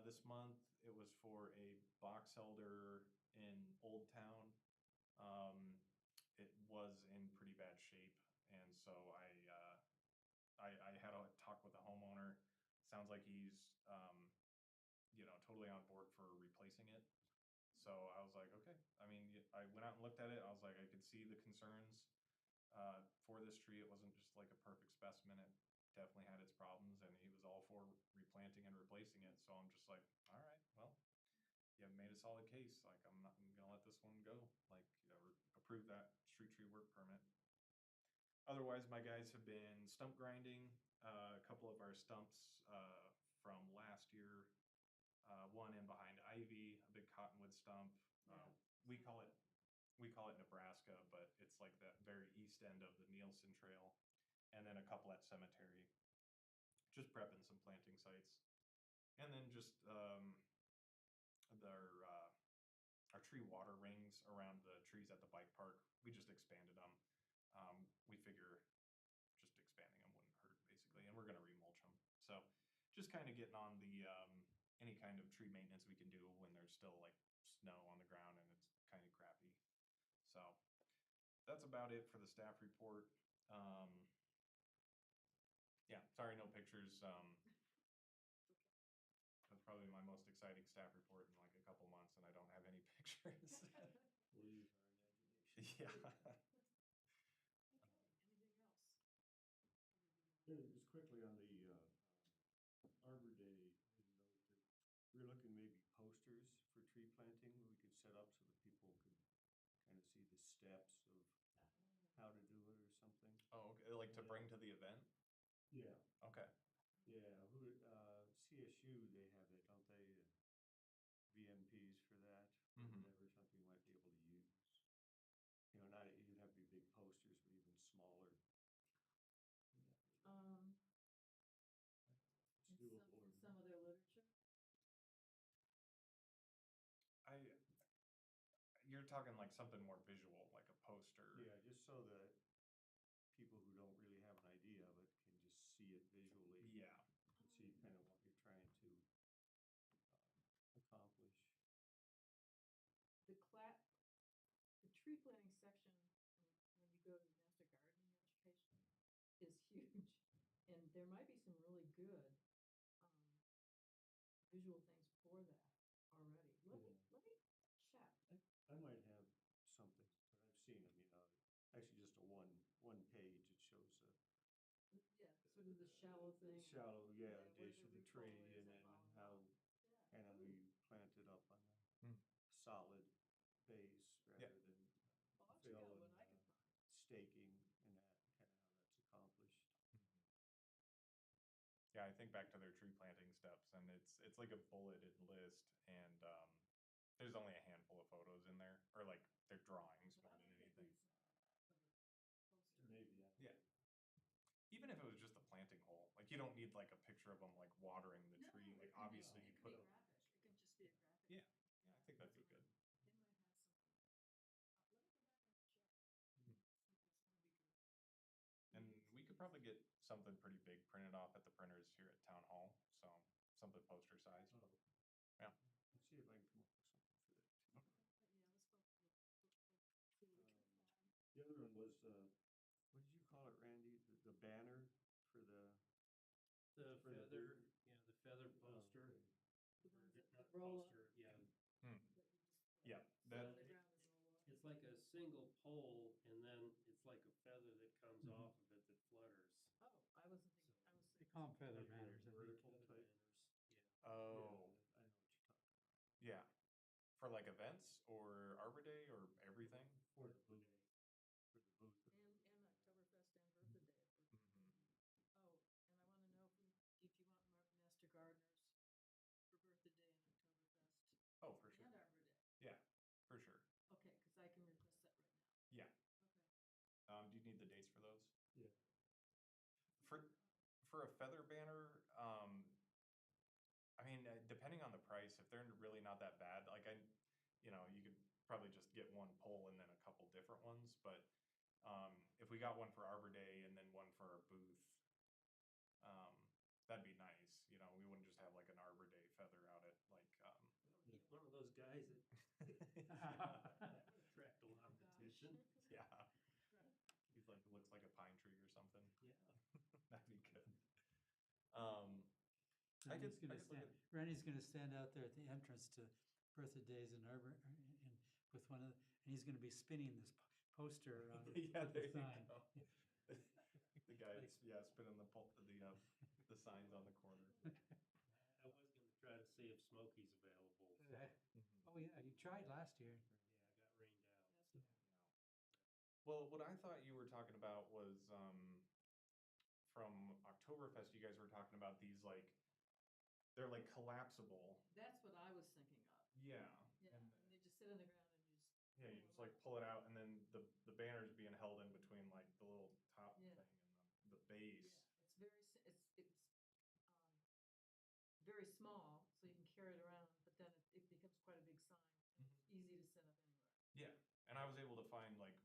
B: this month. It was for a box elder in Old Town. It was in pretty bad shape, and so I had a talk with the homeowner. Sounds like he's totally on board for replacing it. So I was like, okay. I mean, I went out and looked at it. I was like, I could see the concerns for this tree. It wasn't just like a perfect specimen. It definitely had its problems, and he was all for replanting and replacing it. So I'm just like, all right, well, you have made a solid case. Like, I'm not gonna let this one go. Like, approve that street tree work permit. Otherwise, my guys have been stump grinding a couple of our stumps from last year. One in behind Ivy, a big cottonwood stump. We call it Nebraska, but it's like that very east end of the Nielsen Trail. And then a couple at Cemetery, just prepping some planting sites. And then just our tree water rings around the trees at the bike park. We just expanded them. We figure just expanding them wouldn't hurt, basically, and we're going to remulch them. So just kind of getting on the any kind of tree maintenance we can do when there's still like snow on the ground and it's kind of crappy. So that's about it for the staff report. Yeah, sorry, no pictures. That's probably my most exciting staff report in like a couple months, and I don't have any pictures.
E: We'll use our imagination.
B: Yeah.
A: Okay, anything else?
E: Just quickly on the Arbor Day, I didn't know if we're looking maybe posters for tree planting we could set up so that people could kind of see the steps of how to do it or something.
B: Oh, okay. Like to bring to the event?
E: Yeah,
B: Okay.
E: yeah. CSU, they have that, don't they? VMPs for that, or
B: Mhm.
E: whatever, something you might be able to use. Not, it didn't have to be big posters, but even smaller. It's
A: In
E: doable.
A: some of their literature.
B: you're talking like something more visual, like a poster.
E: Yeah, just so that people who don't really have an idea of it can just see it visually.
B: Yeah.
E: And see kind of what you're trying to accomplish.
A: The tree planting section, when you go to the master gardening education, is huge. And there might be some really good, visual things for that already. Let me check.
E: I might have something, but I've seen them, actually just a one page, it shows
A: Yeah, sort of the shallow thing.
E: shallow,
A: where the
E: dish of the
A: root
E: tree
A: ball is
E: and then
A: blah, blah,
E: how
A: blah. Yeah.
E: kind of we plant it up on
B: Hmm.
E: a solid base
B: Yeah.
E: rather than
A: Well, I'll check
E: fill
A: out what
E: and
A: I can find.
E: staking and that, kind of how that's accomplished.
B: Yeah, I think back to their tree planting steps, and it's like a bulleted list, and there's only a handful of photos in there, or like their drawings
A: But
B: more
A: I
B: than
A: might get
B: anything.
A: these, poster.
E: Maybe,
B: Yeah. Even if it was just a planting hole, like you don't need like a picture of them like watering the
A: No,
B: tree.
A: it
B: Like
A: can be-
B: obviously
A: it
B: you
A: can
B: put
A: be
B: a
A: graphic. It can just be a graphic.
B: Yeah.
A: thing.
B: Yeah, I think that'd be
A: They
B: good.
A: might have something. Let me go back and check.
B: Mhm.
A: Something we could.
B: And we could probably get something pretty big printed off at the printers here at Town Hall, so something poster size.
E: Oh.
B: Yeah.
E: I'll see if I can come up with something for that too.
A: Yeah, let's see what we can find.
E: The other one was, what did you call it, Randy? The banner for the,
D: The
E: For the
D: feather,
E: booth.
D: yeah, the feather poster.
E: okay.
A: The ones that
D: Not
A: roll up.
D: poster, yeah.
B: Hmm.
A: That you just.
B: Yeah,
A: sit
B: that-
A: on the ground and roll up.
D: It's like a single pole, and then it's like a feather that comes
C: Mhm.
D: off of it that flutters.
A: Oh, I wasn't thinking, I was
C: They
A: thinking.
C: call them feather
D: Like a
C: banners, I think.
E: vertical
D: feather
E: type.
D: banners, yeah.
B: Oh,
E: Yeah, I know what you're talking about.
B: yeah. For like events or Arbor Day or everything?
E: For the booth. For the booth.
A: And Oktoberfest and Bertha Day, of course.
B: Mhm.
A: Oh, and I wanna know if you want Master Gardeners for Bertha Day and Oktoberfest
B: Oh, for sure.
A: and Arbor Day.
B: Yeah, for sure.
A: Okay, cause I can request that right now.
B: Yeah.
A: Okay.
B: Do you need the dates for those?
E: Yeah.
B: For a feather banner, I mean, depending on the price, if they're really not that bad, like you could probably just get one pole and then a couple different ones. But if we got one for Arbor Day and then one for our booth, that'd be nice. We wouldn't just have like an Arbor Day feather out at like.
D: Get one of those guys that that would attract a lot of attention.
B: Yeah, he's like looks like a pine tree or something.
D: Yeah.
B: That'd be good. I could look at.
C: Randy's gonna stand out there at the entrance to Bertha Days in Arbor, and with one of, and he's gonna be spinning this poster around
B: Yeah,
C: with the
B: there you
C: sign.
B: go. The guys, spinning the signs on the corner.
D: I was gonna try to see if Smokey's available.
B: Mhm.
C: Oh, yeah, you tried last year.
D: Yeah, I got rained out.
A: That's
D: So.
B: Well, what I thought you were talking about was from Oktoberfest. You guys were talking about these they're like collapsible.
A: That's what I was thinking of.
B: Yeah.
A: Yeah,
B: And
A: and they just sit on the ground and you just.
B: yeah, you just like pull it out, and then the banner's being held in between like the little top
A: Yeah.
B: thing and the base.
A: Yeah, it's very small, so you can carry it around, but then it becomes quite a big sign. And it's easy to set up anywhere.
B: Yeah, and I was able to find like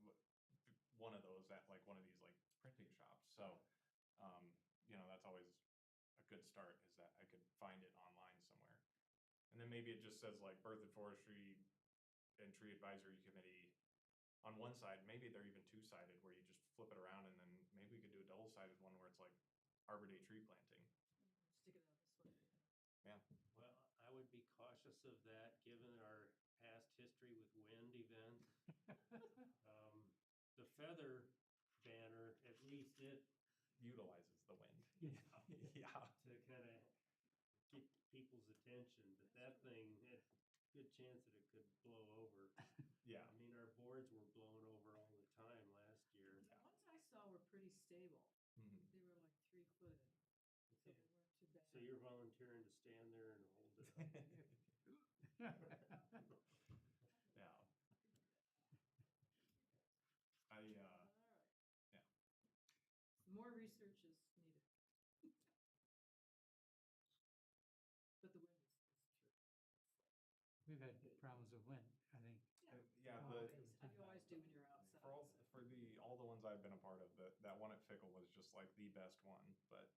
B: one of those at like one of these like printing shops. So, that's always a good start, is that I could find it online somewhere. And then maybe it just says like Berthoud Forestry and Tree Advisory Committee on one side. Maybe they're even two-sided where you just flip it around, and then maybe we could do a double-sided one where it's like Arbor Day tree planting.
A: Stick it out this way.
B: Yeah.
D: Well, I would be cautious of that, given our past history with wind events. The feather banner, at least it,
B: Utilizes the wind.
C: Yeah.
B: Yeah.
D: to kind of get people's attention, but that thing, good chance that it could blow over.
B: Yeah.
D: I mean, our boards were blown over all the time last year.
A: The ones I saw were pretty stable.
B: Mhm.
A: They were like 3-footed, so
D: Okay.
A: they weren't too bad.
D: So you're volunteering to stand there and hold it up?
B: Yeah. I
A: All right.
B: yeah.
A: Some more research is needed. But the wind is true.
C: We've had problems with wind, I think.
B: Yeah,
C: Oh,
B: the,
A: You always do when you're outside.
B: for all the ones I've been a part of, that one at Fickle was just like the best one, but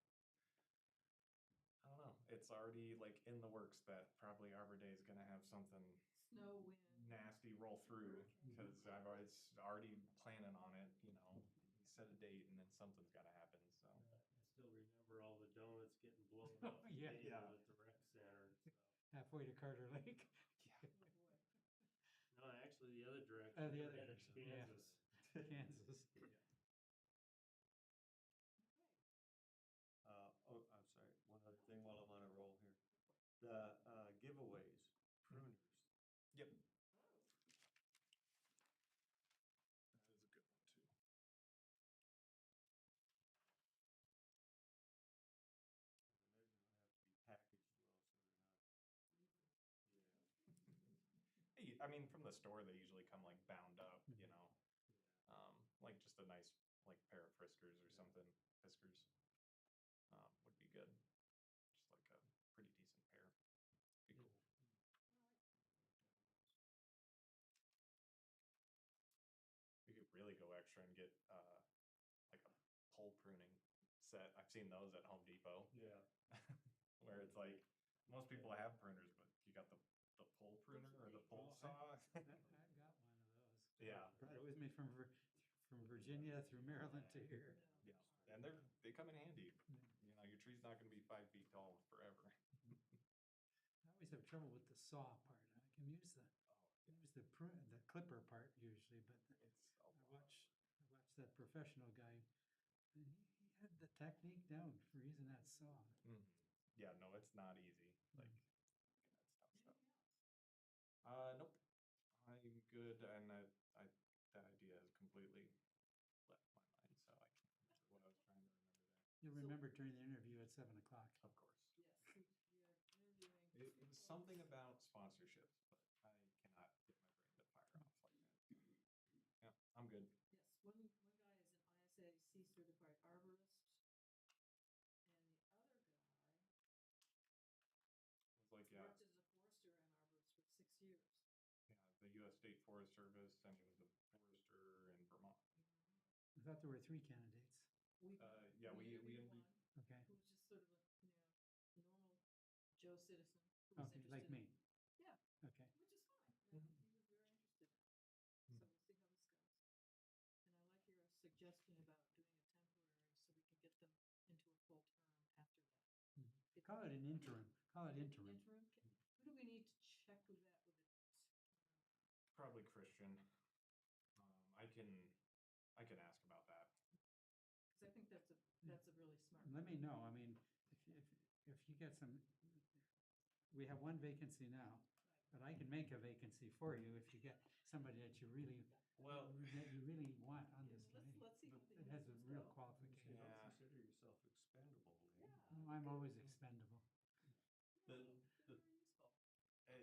B: I don't know. It's already like in the works that probably Arbor Day is gonna have something
A: Snow, wind.
B: nasty roll through because I've always already planning on it. You set a date and then something's got to happen. So
D: I still remember all the donuts getting blown off the
C: Yeah.
D: table
B: Yeah.
D: at the rec center. So.
C: Halfway to Carter Lake.
A: Oh, boy.
D: No, actually, the other direction.
C: The
D: we
C: other
D: were headed
C: direction,
D: to
C: yeah.
D: Kansas.
C: Kansas.
E: I'm sorry, one other thing while I'm on a roll here. The giveaways, pruners.
B: yep, that is a good one too.
E: And they're gonna have to be packaged well, so they're not.
B: Hey, I mean, from the store, they usually come like bound up. Like just a nice like pair of Friskers or something. Fiskers would be good. Just like a pretty decent pair. Be cool. You could really go extra and get like a pole pruning set. I've seen those at Home Depot
E: Yeah.
B: where it's like most people have pruners, but you got the pole pruner or the pole saw.
C: I got one of those.
B: Yeah.
C: Brought it with me from Virginia through Maryland to here.
B: Yeah, and they come in handy. Your tree's not going to be 5 feet tall forever.
C: I always have trouble with the saw part. I can use the clipper part usually, but I watched that professional guy, and he had the technique down for using that saw.
B: Yeah, no, it's not easy. Like that's tough stuff. Nope, I'm good, and that idea has completely left my mind, so I can't remember what I was trying to remember there.
C: You'll remember during the interview at 7 o'clock.
B: Of course.
A: Yes, you're interviewing.
B: It was something about sponsorships, but I cannot get my brain to fire off like that. Yeah, I'm good.
A: Yes, one guy is an ISAC certified arborist, and the other guy
B: It was like, yeah,
A: worked as a forester and arborist for 6 years.
B: the U.S. State Forest Service, and he was a forester in Vermont.
C: I thought there were 3 candidates.
B: Yeah, we
A: interviewed
B: interviewed.
A: one
C: Okay.
A: who was just sort of a normal Joe citizen who was
C: Okay,
A: interested
C: like me.
A: Yeah.
C: Okay.
A: Which is fine. He was very interested in it. So we'll see how this goes. And I like your suggestion about doing a temporary so we can get them into a full term after that.
C: Call it an interim. Call it interim.
A: Interim? Who do we need to check with that with it?
B: Probably Christian. I can ask about that.
A: Because I think that's a really smart.
C: Let me know. I mean, if you get some, we have 1 vacancy now, but I can make a vacancy for you if you get somebody that you really want on this committee.
A: Let's see how the
C: It has a
A: interviews
C: real
A: go.
C: qualification.
E: Don't
B: Yeah.
E: consider yourself expendable, Lane.
A: Yeah.
C: Oh, I'm always expendable.
B: The-
A: Very useful.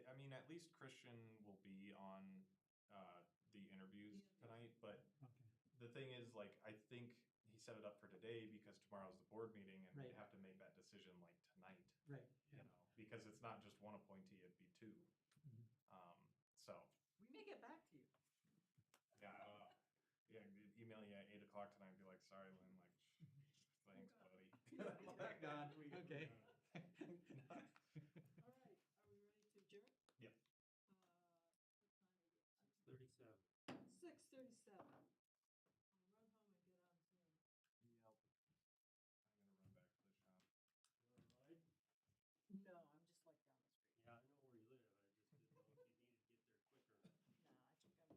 B: I mean, at least Christian will be on the interviews tonight, but
C: Okay.
B: the thing is, like, I think he set it up for today because tomorrow's the board meeting, and
C: Right.
B: they have to make that decision like tonight.
C: Right.
B: You
C: Yeah.
B: know, because it's not just 1 appointee; it'd be 2.
C: Mhm.
B: So
A: We may get back to you.
B: yeah, email you at 8 o'clock tonight and be like, "Sorry, Lynn, like, thanks, buddy."
C: Okay.